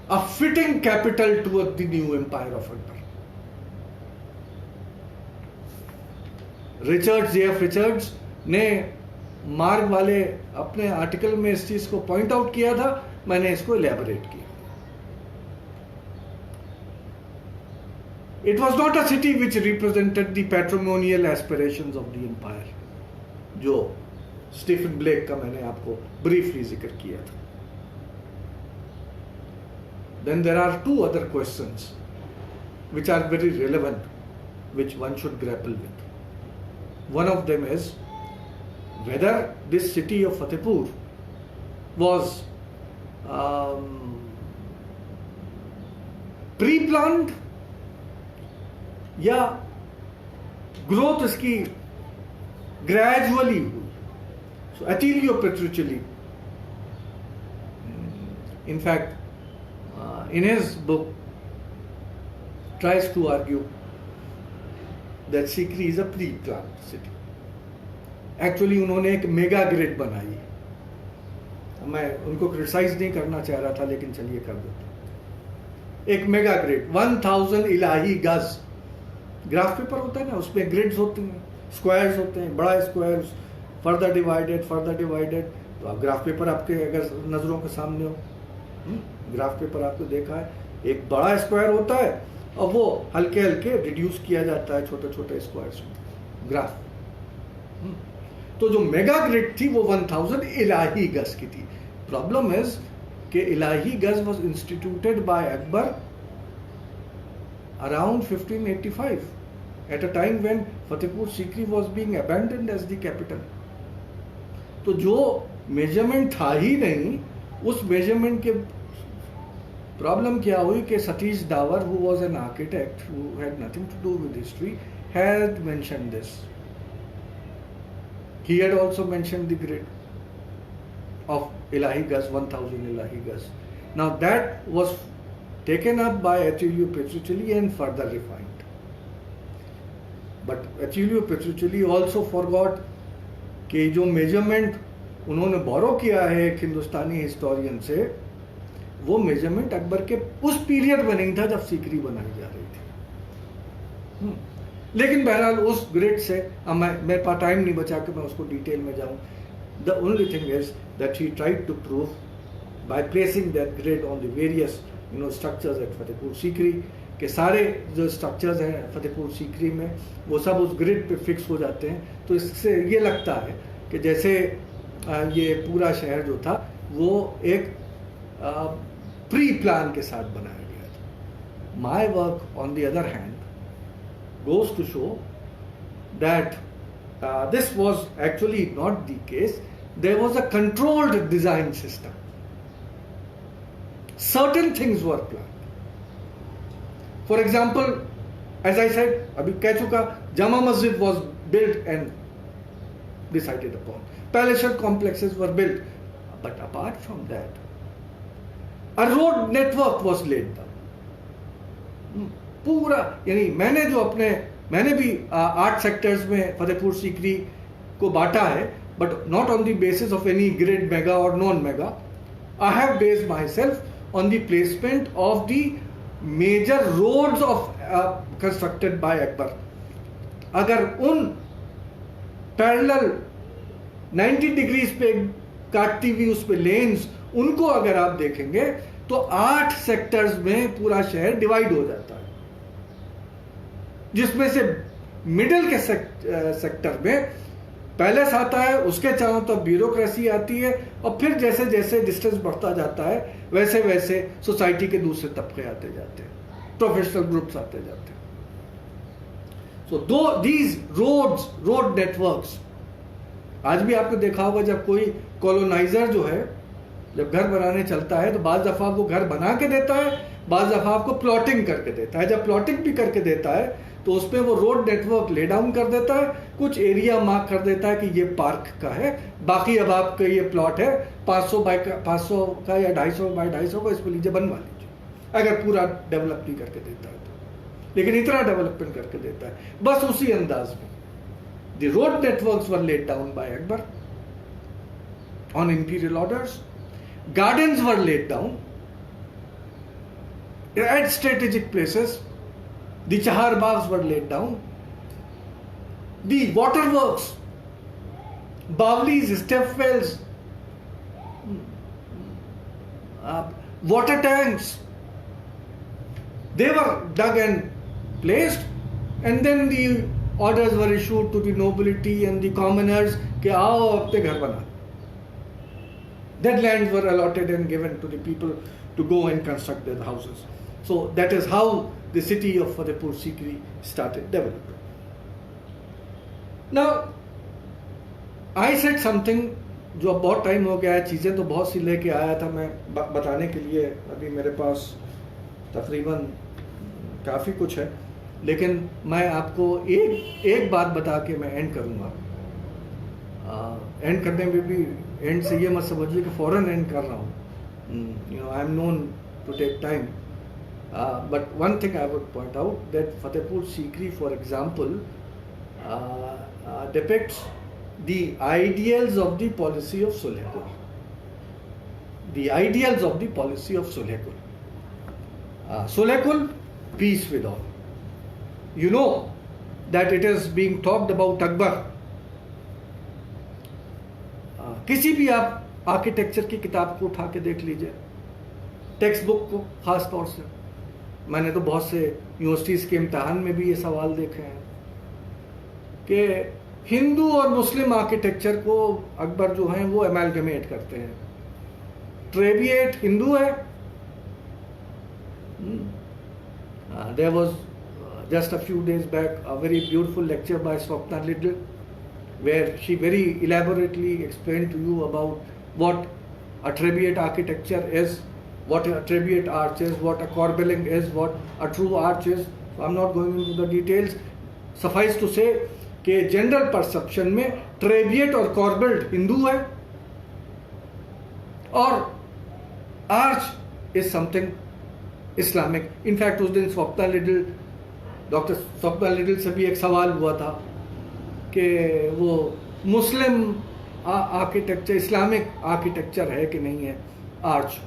[SPEAKER 1] a fitting capital toward the new empire of Akbar. J.F. Richards ने मार्ग वाले अपने article में इस चीज को point out किया था, मैंने इसको इलैबोरेट किया. It was not a city which represented the patrimonial aspirations of the empire, जो स्टीफन ब्लेक का मैंने आपको ब्रीफली जिक्र किया था. Then there are two other questions which are very relevant, which one should grapple with. One of them is whether this city of Fatehpur was pre-planned या growth इसकी gradually हुई. सो Attilio Petruccioli, in fact, in his book, tries to argue that Sikri is a pre-planned city. Actually, उन्होंने एक mega grid बनाई. मैं उनको criticise नहीं करना चाह रहा था, लेकिन चलिए कर देते. एक मेगा ग्रिड 1000 इलाही गज ग्राफ पेपर होता है ना, उसमें ग्रिड्स होती हैं, स्क्वायर्स होते हैं, बड़ा स्क्वायर फर्दर डिवाइडेड. तो आप ग्राफ पेपर आपके अगर नजरों के सामने हो, ग्राफ पेपर आपको देखा है, एक बड़ा स्क्वायर होता है और वो हल्के हल्के रिड्यूस किया जाता है छोटे छोटे स्क्वायर्स में ग्राफ. तो जो मेगा ग्रिड थी वो 1000 इलाही गज की थी. प्रॉब्लम इज कि Ilahi gaz was instituted by Akbar around 1585, at a time when Fatehpur Sikri was being abandoned as the capital. तो जो मेजरमेंट था ही नहीं, उस मेजरमेंट के प्रॉब्लम क्या हुई कि Satish Dawar, who was an architect who had nothing to do with history, had mention this. He had also mentioned the grid of Elahi Gas, 1000 Elahi Gas. Now that was taken up by Achilio Petruccelli and further refined. But Achilio Petruccelli also forgot कि जो measurement उन्होंने बोरो किया है एक हिंदुस्तानी historian से, वो measurement Akbar के उस पीरियड में नहीं था जब सीकरी बनाई जा रही थी. लेकिन बहरहाल उस ग्रिड से, अब मेरे पास टाइम नहीं बचा कि मैं उसको डिटेल में जाऊं. The only thing is that he tried to prove by placing that grid on the various structures at Fatehpur Sikri, के सारे जो स्ट्रक्चर्स हैं फतेहपुर सीकरी में वो सब उस ग्रिड पे फिक्स हो जाते हैं. तो इससे ये लगता है कि जैसे ये पूरा शहर जो था वो एक प्री प्लान के साथ बनाया गया था. My work on the other hand goes to show that this was actually not the case. There was a controlled design system. Certain things were planned. For example, as I said, abhi keh chuka, Jama Masjid was built and decided upon. Palatial complexes were built. But apart from that, a road network was laid down. पूरा, यानी मैंने भी 8 sectors में फतेहपुर सीकरी को बांटा है, but not on the basis of any grid mega और non mega. I have based myself on the placement of the major roads of constructed by Akbar. अगर उन पैरेलल 90 डिग्रीज पे काटती हुई उस पे लेन्स, उनको अगर आप देखेंगे तो 8 सेक्टर्स में पूरा शहर डिवाइड हो जाता है, जिसमें से मिडिल के सेक्टर में पैलेस आता है, उसके चारों तरफ ब्यूरोक्रेसी आती है, और फिर जैसे जैसे डिस्टेंस बढ़ता जाता है वैसे वैसे सोसाइटी के दूसरे तबके आते जाते हैं, प्रोफेशनल ग्रुप्स आते जाते हैं. सो दो दीज रोड नेटवर्क्स, आज भी आपने देखा होगा जब कोई कॉलोनाइजर जो है जब घर बनाने चलता है तो बाज दफा वो घर बना के देता है, बाज दफा आपको प्लॉटिंग करके देता है. जब प्लॉटिंग भी करके देता है तो उसमें वो रोड नेटवर्क ले डाउन कर देता है, कुछ एरिया मार्क कर देता है कि ये पार्क का है, बाकी अब आपका ये प्लॉट है 500 का या 250 बाय 250 का, इसको लीजिए बनवा लीजिए, अगर पूरा डेवलप नहीं करके देता है तो. लेकिन इतना डेवलपमेंट करके देता है. बस उसी अंदाज में the road networks were laid down by Akbar on imperial orders. Gardens were laid down at strategic places. The Chahar Baghs were laid down. The waterworks, Bawlis, step wells, water tanks, they were dug and placed, and then the orders were issued to the nobility and the commoners कि आओ अपने घर बना. That lands were allotted and given to the people to go and construct their houses. So that is how the city of Fatehpur Sikri started developing. Now, I said something जो अब बहुत time हो गया है, चीज़ें तो बहुत सी लेके आया था मैं बताने के लिए, अभी मेरे पास तकरीबन काफ़ी कुछ है, लेकिन मैं आपको एक बात बता के मैं एंड करूँगा. एंड करने में भी एंड से ये मत समझिए कि फौरन एंड कर रहा हूँ. I am known to take time, but one thing I would point out that Fatehpur Sikri for example depicts the ideals of the policy of Sulhekul. The ideals of the policy of Sulhekul. Sulhekul, peace with all. You know that it is being talked about Akbar. किसी भी आप architecture की किताब को उठा के देख लीजिए, टेक्स्ट बुक को खास तौर से. मैंने तो बहुत से यूनिवर्सिटीज़ के इम्तिहान में भी ये सवाल देखे हैं कि हिंदू और मुस्लिम आर्किटेक्चर को अकबर जो हैं वो एमैलगमेट करते हैं. ट्रेविएट हिंदू है. There was just a few days back a very beautiful lecture by Swapna Liddle where she very elaborately explained to you about what a Trabeate architecture is what a trabeate arch is, what a corbelling is, what a true arch is. So I'm not going into the details. Suffice to say कि general perception में ट्रेबिएट और कॉर्बेल्ड हिंदू है और arch is something Islamic. In fact उस दिन doctor Swapna little से भी एक सवाल हुआ था कि वो मुस्लिम आर्किटेक्चर, इस्लामिक आर्किटेक्चर है कि नहीं है आर्च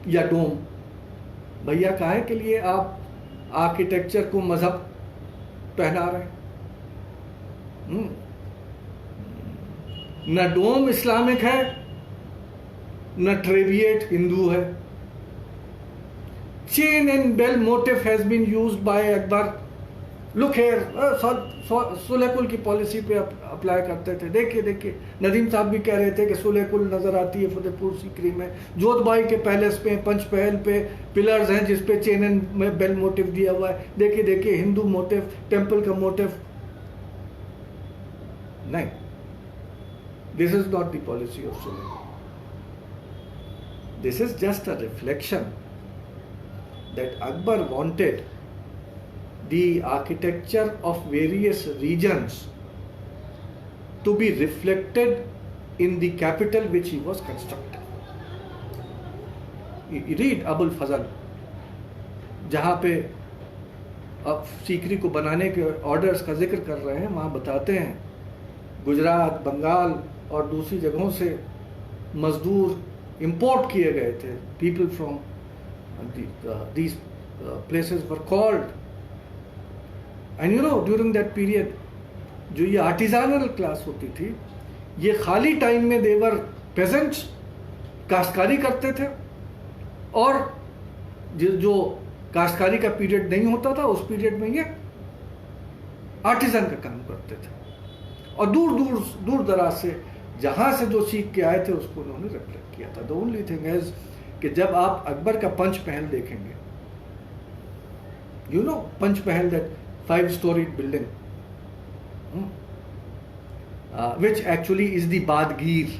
[SPEAKER 1] या डोम. भैया काहे के लिए आप आर्किटेक्चर को मजहब पहना रहे हैं? न डोम इस्लामिक है, न ट्रेबिएट हिंदू है. Chain and bell motif has been used by Akbar. Look here, sulh-i-kul की पॉलिसी पे अप्लाई करते थे. देखिए नदीम साहब भी कह रहे थे कि सुलेकुल नजर आती है फतेहपुर सीकरी में. जोधबाई के पैलेस पे, पंचपहल पे पिलर्स हैं जिस पे चेन एंड बेल मोटिव दिया हुआ है. देखिए हिंदू मोटिव, टेम्पल का मोटिव नहीं. This is not the policy of sulh-i-kul. This is just a reflection that Akbar wanted the architecture of various regions to be reflected in the capital which he was constructing. You read Abul Fazl, जहाँ पे अब सीकरी को बनाने के orders का जिक्र कर रहे हैं, वहाँ बताते हैं गुजरात, बंगाल और दूसरी जगहों से मजदूर इंपोर्ट किए गए थे. People from these places were called. And you know, during that period, जो ये आर्टिजानल क्लास होती थी, ये खाली टाइम में देवर पेजेंट्स, काश्तकारी करते थे. और जो काश्तकारी का पीरियड नहीं होता था, उस पीरियड में ये आर्टिजन का काम करते थे. और दूर दराज से जहां से जो सीख के आए थे उसको उन्होंने रिफ्लेक्ट किया था. द ओनली थिंग इज कि जब आप अकबर का पंचमहल देखेंगे, you know Panchmahal, that 5-storied building, which actually is the Badgir,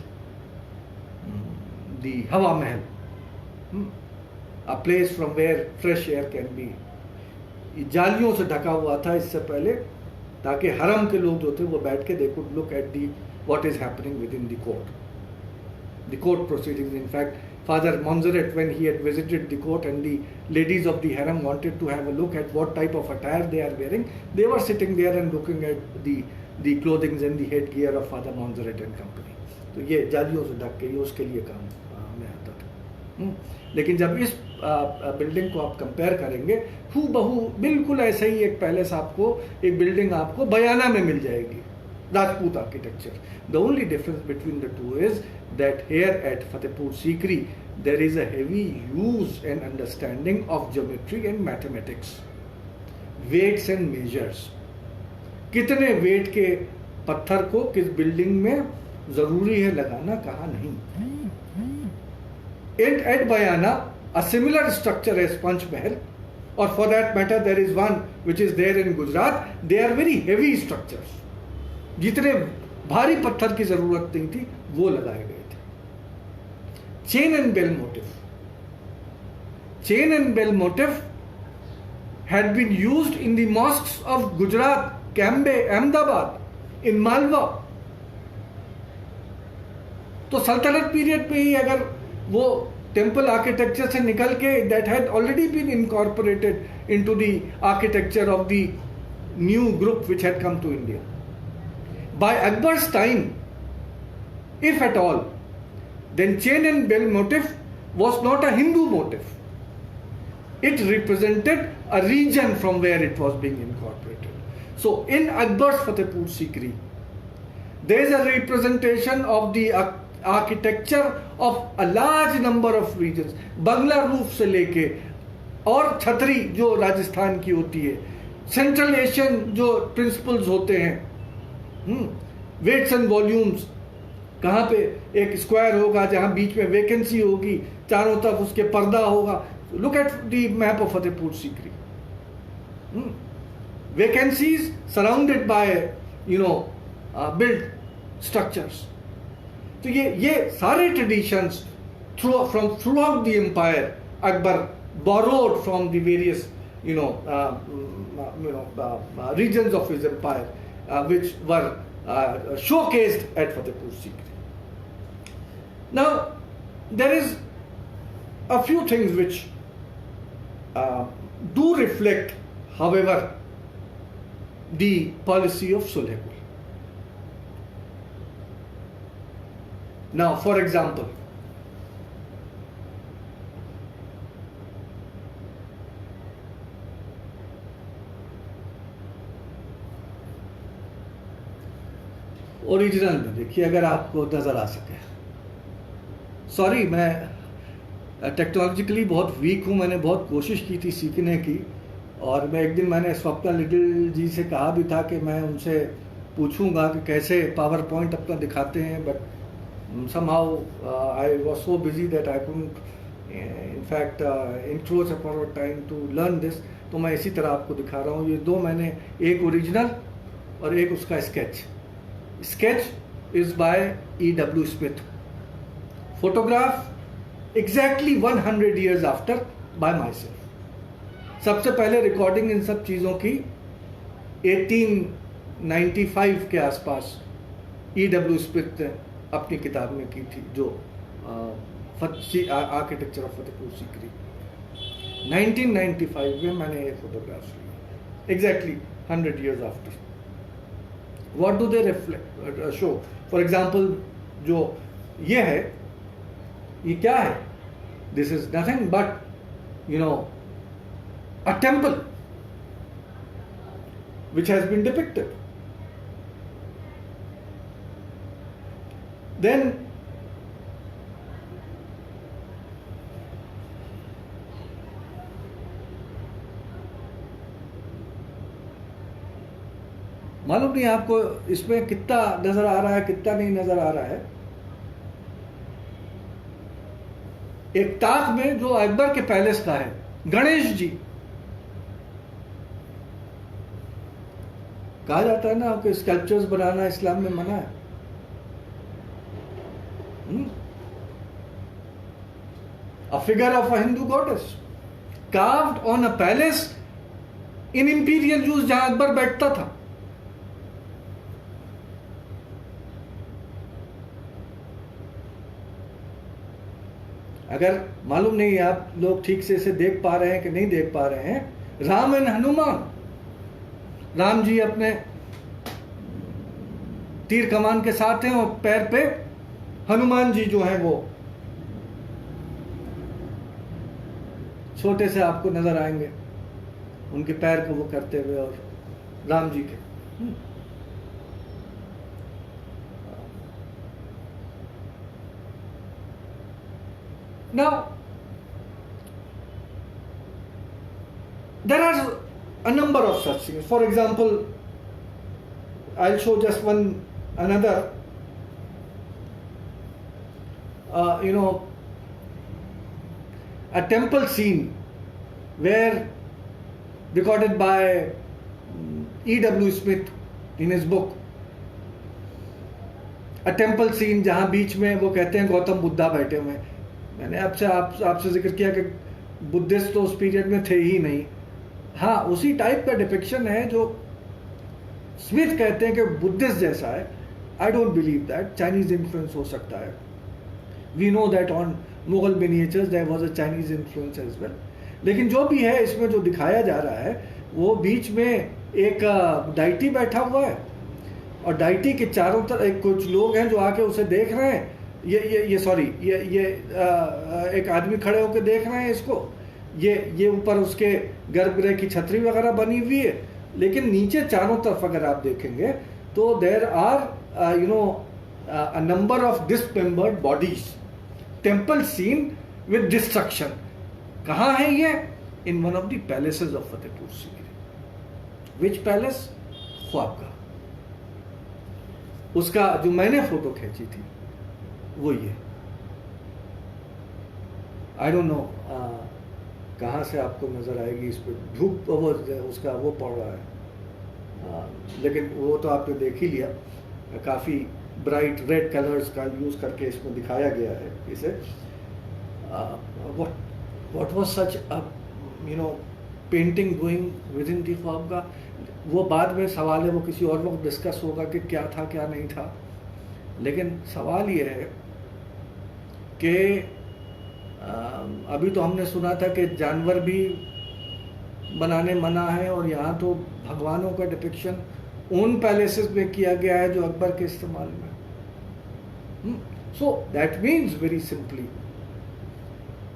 [SPEAKER 1] the Hawa Mahal, a place from where fresh air can be. जालियों से ढका हुआ था इससे पहले, ताकि हरम के लोग जो थे वो बैठ के they could look at what is happening within the court proceedings. In fact, Father Montserrat, when he had visited the court and the ladies of the harem wanted to have a look at what type of attire they are wearing, they were sitting there and looking at the clothing and the headgear of Father Montserrat and company. तो ये जालियों से ढक के ये उसके लिए काम में आता था. लेकिन जब इस बिल्डिंग को आप कंपेयर करेंगे, हूबहू बिल्कुल ऐसा ही एक पैलेस आपको, एक बिल्डिंग आपको बयाना में मिल जाएगी, Rajput architecture. The only difference between the two is that here at Fatehpur Sikri there is a heavy use and understanding of geometry and mathematics, weights and measures. कितने weight के पत्थर को किस बिल्डिंग में जरूरी है लगाना, कहाँ नहीं. And at Bayana a similar structure as Panchmahal, or for that matter there is one which is there in Gujarat. They are very heavy structures. जितने भारी पत्थर की जरूरत नहीं थी वो लगाए गए थे. Chain and bell motif had been used in the mosques of Gujarat, Cambay, Ahmedabad, in Malwa. तो सल्तनत पीरियड पे ही अगर वो टेम्पल आर्किटेक्चर से निकल के that had already been incorporated into the architecture of the new group which had come to India. By Akbar's time, if at all, then chain and bell motif was not a Hindu motif. It represented a region from where it was being incorporated. So in Akbar's Fatehpur Sikri, there is a representation of the architecture of a large number of regions. Bangla roof से लेके और छतरी जो राजस्थान की होती है, central Asian जो principles होते हैं, वेट्स एंड वॉल्यूम्स, कहाँ पे एक स्क्वायर होगा जहाँ बीच में वैकेंसी होगी, चारों तरफ उसके पर्दा होगा. Look at the map of Fatehpur Sikri. Vacancies surrounded by build structures. तो ये सारे traditions from throughout the empire Akbar borrowed from the various regions of his empire, which were showcased at Fatehpur Sikri. Now, there is a few things which do reflect, however, the policy of Sulh. Now, for example, original में देखिए, अगर आपको नजर आ सके। Sorry, मैं technologically बहुत week हूँ, मैंने बहुत कोशिश की थी सीखने की, और मैं एक दिन मैंने स्वप्ना लिटिल जी से कहा भी था कि मैं उनसे पूछूंगा कि कैसे पावर पॉइंट अपना दिखाते हैं, but somehow I was so busy that I couldn't in fact encroach upon our time to learn this. तो मैं इसी तरह आपको दिखा रहा हूँ। ये दो मैंने, एक ओरिजिनल और एक उसका sketch is by E.W. Smith. Photograph exactly 100 years after bye my self. सबसे पहले रिकॉर्डिंग इन सब चीज़ों की 1895 के आसपास E.W. स्मिथ ने अपनी किताब में की थी, जो आर्किटेक्चर ऑफ फतेहपुर सीकरी। 1995 में मैंने ये फोटोग्राफ्स ली, exactly 100 years after. What do they reflect show? For example, जो ये है, ये क्या है? This is nothing but a temple which has been depicted. Then मालूम नहीं आपको इसमें कितना नजर आ रहा है, कितना नहीं नजर आ रहा है। एक ताक में जो अकबर के पैलेस का है, गणेश जी। कहा जाता है ना कि स्कल्पचर्स बनाना इस्लाम में मना है। A figure of a Hindu goddess carved on a palace in imperial use, जहां अकबर बैठता था। अगर मालूम नहीं आप लोग ठीक से इसे देख पा रहे हैं कि नहीं देख पा रहे हैं, राम एंड हनुमान, राम जी अपने तीर कमान के साथ हैं और पैर पे हनुमान जी जो हैं वो छोटे से आपको नजर आएंगे, उनके पैर को वो करते हुए, और राम जी के। Now, there are a number of such things. For example, I'll show just another. A temple scene where recorded by E.W. Smith in his book. A temple scene जहां बीच में वो कहते हैं गौतम बुद्धा बैठे हुए हैं। मैंने आपसे जिक्र किया कि बुद्धिस्ट तो उस पीरियड में थे ही नहीं। हाँ, उसी टाइप का डिपिक्शन है जो स्मिथ कहते हैं कि बुद्धिस्ट जैसा है। I don't believe that. Chinese influence हो सकता है। We know that on Mughal miniatures there was a Chinese influence as well. लेकिन जो भी है, इसमें जो दिखाया जा रहा है वो बीच में एक डाइटी बैठा हुआ है, और डाइटी के चारों तरफ कुछ लोग हैं जो आके उसे देख रहे हैं। ये एक आदमी खड़े होकर देख रहे हैं इसको। ये ऊपर उसके गर्भगृह की छतरी वगैरह बनी हुई है, लेकिन नीचे चारों तरफ अगर आप देखेंगे तो there are a number of dismembered bodies. Temple scene with destruction. कहाँ है ये? In one of the palaces of Fatehpur Sikri. Which palace? Khwabgah. उसका जो मैंने फोटो खींची थी वो ये। आई डोंट नो कहाँ से आपको नजर आएगी, इस पर धूप वो उसका वो पड़ रहा है, लेकिन वो तो आपने देख ही लिया। काफ़ी ब्राइट रेड कलर्स का यूज़ करके इसमें दिखाया गया है इसे। what was such a painting going within the ख्वाबगाह, वो बाद में सवाल है, वो किसी और वक्त डिस्कस होगा कि क्या था क्या नहीं था। लेकिन सवाल ये है कि अभी तो हमने सुना था कि जानवर भी बनाने मना है, और यहाँ तो भगवानों का डिपिक्शन उन पैलेसेस में किया गया है जो अकबर के इस्तेमाल में। So that means very simply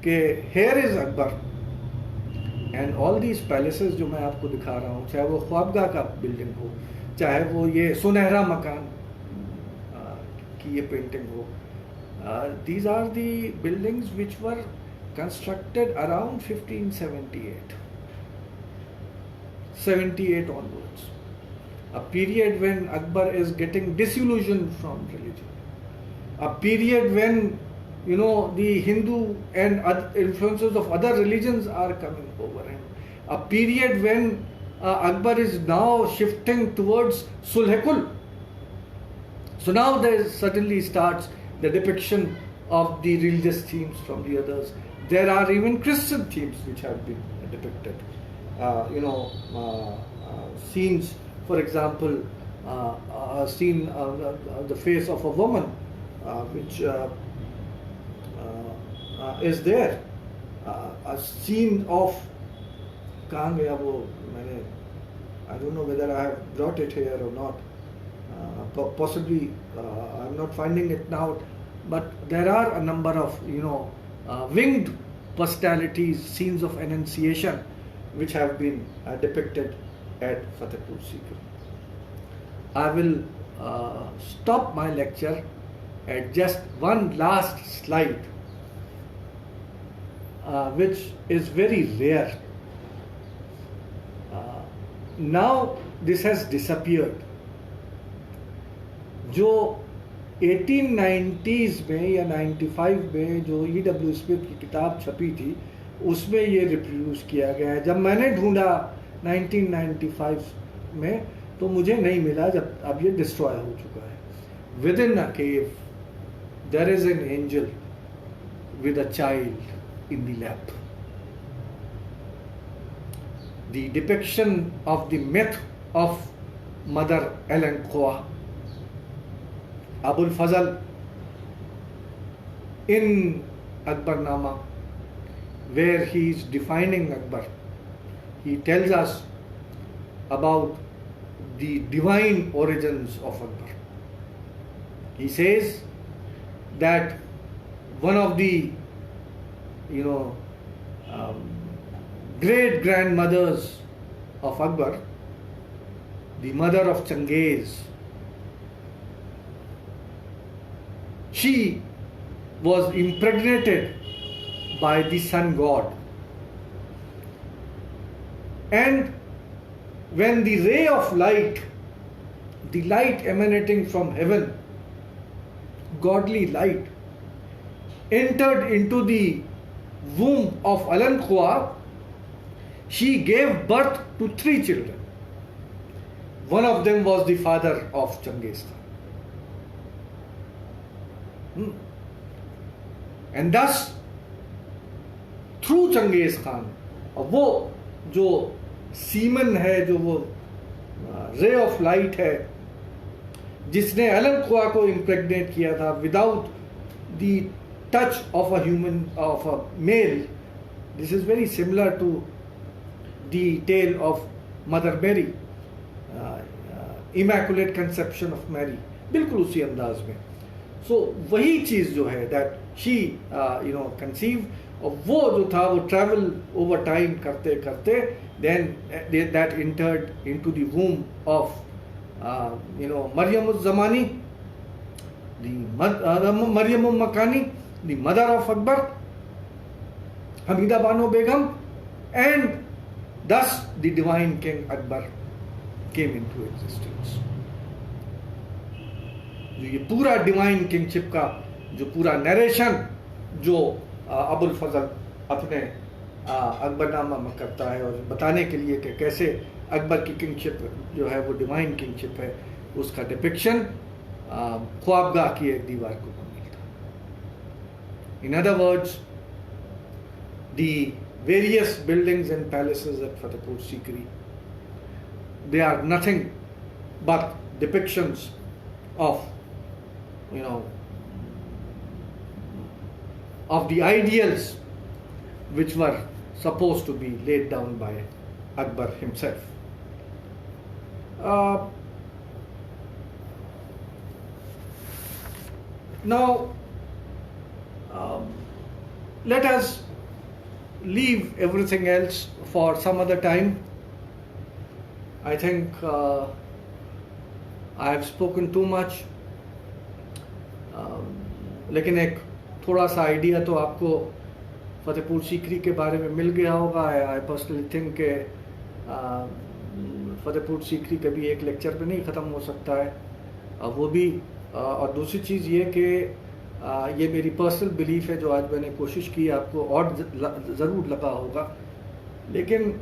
[SPEAKER 1] कि here is Akbar and all these palaces जो मैं आपको दिखा रहा हूँ, चाहे वो ख्वाबगाह का बिल्डिंग हो, चाहे वो ये सुनहरा मकान की ये पेंटिंग हो, these are the buildings which were constructed around 1578 onwards, a period when Akbar is getting disillusioned from religion, a period when the Hindu and influences of other religions are coming over him, a period when Akbar is now shifting towards Sulhekul. So now there suddenly starts the depiction of the religious themes from the others. There are even Christian themes which have been depicted. Scenes, for example, a scene the face of a woman, which is there. A scene of कहाँ गया वो, मैंने I don't know whether I have brought it here or not. Possibly I'm not finding it now, but there are a number of winged personalities, scenes of annunciation which have been depicted at Fatehpur Sikri. I will stop my lecture at just one last slide, which is very rare. Now this has disappeared. जो 1890s में या 95 में जो E.W. Smith की किताब छपी थी, उसमें ये रिप्रोड्यूस किया गया है। जब मैंने ढूंढा 1995 में तो मुझे नहीं मिला, जब अब ये डिस्ट्रॉय हो चुका है। Within a cave there is an angel with a child in the lap. The depiction of the myth of mother Alan Qoa, Abul Fazl in Akbarnama, where he is defining Akbar. He tells us about the divine origins of Akbar. He says that one of the great grandmothers of Akbar, the mother of Changiz, she was impregnated by the sun god, and when the ray of light, the light emanating from heaven, godly light, entered into the womb of Alan Khua, she gave birth to 3 children. One of them was the father of Changiz Khan. And thus, through Changiz Khan, वो जो semen है, जो वो ray of light है, जिसने Alan खुआ को impregnate किया था without the touch of a human, of a male. This is very similar to the tale of mother Mary, immaculate conception of Mary, बिल्कुल उसी अंदाज में. सो वही चीज़ जो है दैट शी कंसीव, और वो जो था वो ट्रैवल ओवर टाइम करते करते then that entered into the womb of Mariam uz-Zamani, Mariam Makani, the mother of Akbar, Hamida Banu Begum, and thus the divine king Akbar came into existence. जो ये पूरा डिवाइन किंगशिप का जो पूरा नरेशन जो अबुल फजल अपने अकबरनामा में करता है, और बताने के लिए कि कैसे अकबर की किंगशिप जो है वो डिवाइन किंगशिप है, उसका डिपिक्शन ख्वाबगाह की एक दीवार को मिलता है. इन other words, the various buildings and palaces at Fatehpur Sikri. They are nothing but depictions of, of the ideals which were supposed to be laid down by Akbar himself. Now, let us leave everything else for some other time. I think I have spoken too much. लेकिन एक थोड़ा सा idea तो आपको फतेहपुर सीकरी के बारे में मिल गया होगा. आई पर्सनली थिंक के फतेहपुर सीकरी कभी एक लेक्चर पे नहीं ख़त्म हो सकता है. वो भी और दूसरी चीज़ ये कि ये मेरी पर्सनल बिलीफ है जो आज मैंने कोशिश की, आपको और ज़रूर लगा होगा, लेकिन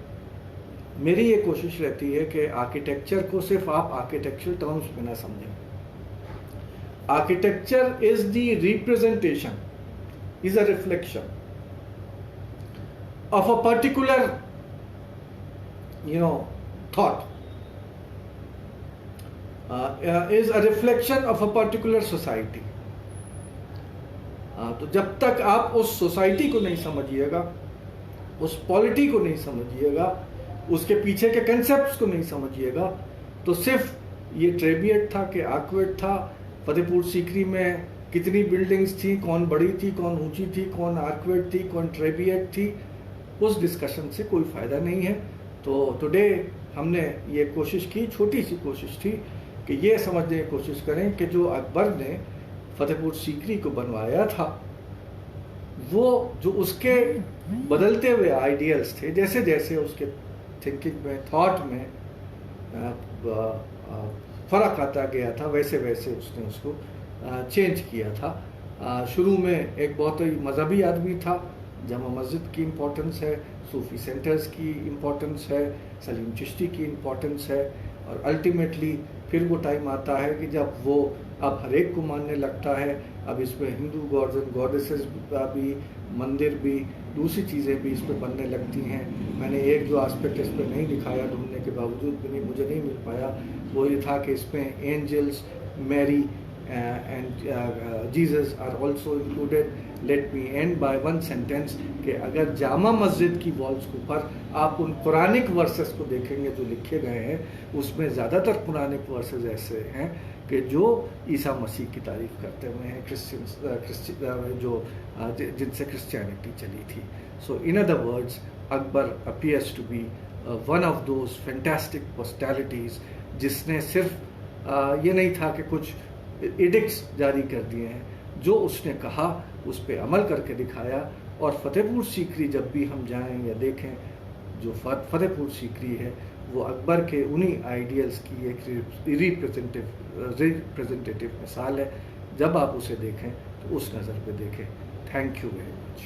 [SPEAKER 1] मेरी ये कोशिश रहती है कि आर्किटेक्चर को सिर्फ आप आर्किटेक्चरल टर्म्स में ना समझें. Architecture is the representation, is a reflection of a particular thought, is a reflection of a particular society. तो जब तक आप उस सोसाइटी को नहीं समझिएगा, उस पॉलिटी को नहीं समझिएगा, उसके पीछे के कंसेप्ट्स को नहीं समझिएगा, तो सिर्फ ये ट्रेबिएट था कि आक्वेट था, फतेहपुर सीकरी में कितनी बिल्डिंग्स थी, कौन बड़ी थी, कौन ऊंची थी, कौन आक्वेट थी, कौन ट्रेबिएट थी, उस डिस्कशन से कोई फ़ायदा नहीं है. तो टुडे हमने ये कोशिश की, छोटी सी कोशिश थी कि ये समझने की कोशिश करें कि जो अकबर ने फतेहपुर सीकरी को बनवाया था, वो जो उसके बदलते हुए आइडियल्स थे, जैसे जैसे उसके थिंकिंग में, थॉट में फ़र्क आता गया था, वैसे वैसे उसने उसको चेंज किया था. शुरू में एक बहुत ही मजहबी आदमी था, जामा मस्जिद की इम्पोर्टेंस है, सूफी सेंटर्स की इम्पोर्टेंस है, सलीम चिश्ती की इम्पोर्टेंस है, और अल्टीमेटली फिर वो टाइम आता है कि जब वो अब हर एक को मानने लगता है. अब इसमें हिंदू गॉड्स एंड गॉडेसेस भी, मंदिर भी, दूसरी चीज़ें भी इस पर बनने लगती हैं. मैंने एक जो एस्पेक्ट इस पर नहीं दिखाया, ढूंढने के बावजूद भी मुझे नहीं मिल पाया, वो ये था कि इसमें angels, Mary and Jesus are also included. Let me end by one sentence कि अगर जामा मस्जिद की वॉल्स के ऊपर आप उन कुरानिक वर्सेस को देखेंगे जो लिखे गए हैं, उसमें ज़्यादातर कुरानिक वर्सेस ऐसे हैं कि जो ईसा मसीह की तारीफ करते हुए हैं, क्रिश्चियन जो जिनसे क्रिश्चियनिटी चली थी. So in other words, Akbar appears to be one of those fantastic personalities जिसने सिर्फ ये नहीं था कि कुछ एडिक्ट्स जारी कर दिए हैं, जो उसने कहा उस पर अमल करके दिखाया. और फतेहपुर सीकरी जब भी हम जाएं या देखें, जो फतेहपुर सीकरी है वो अकबर के उन्हीं आइडियल्स की एक रिप्रेजेंटेटिव मिसाल है. जब आप उसे देखें तो उस नज़र पे देखें. Thank you very much.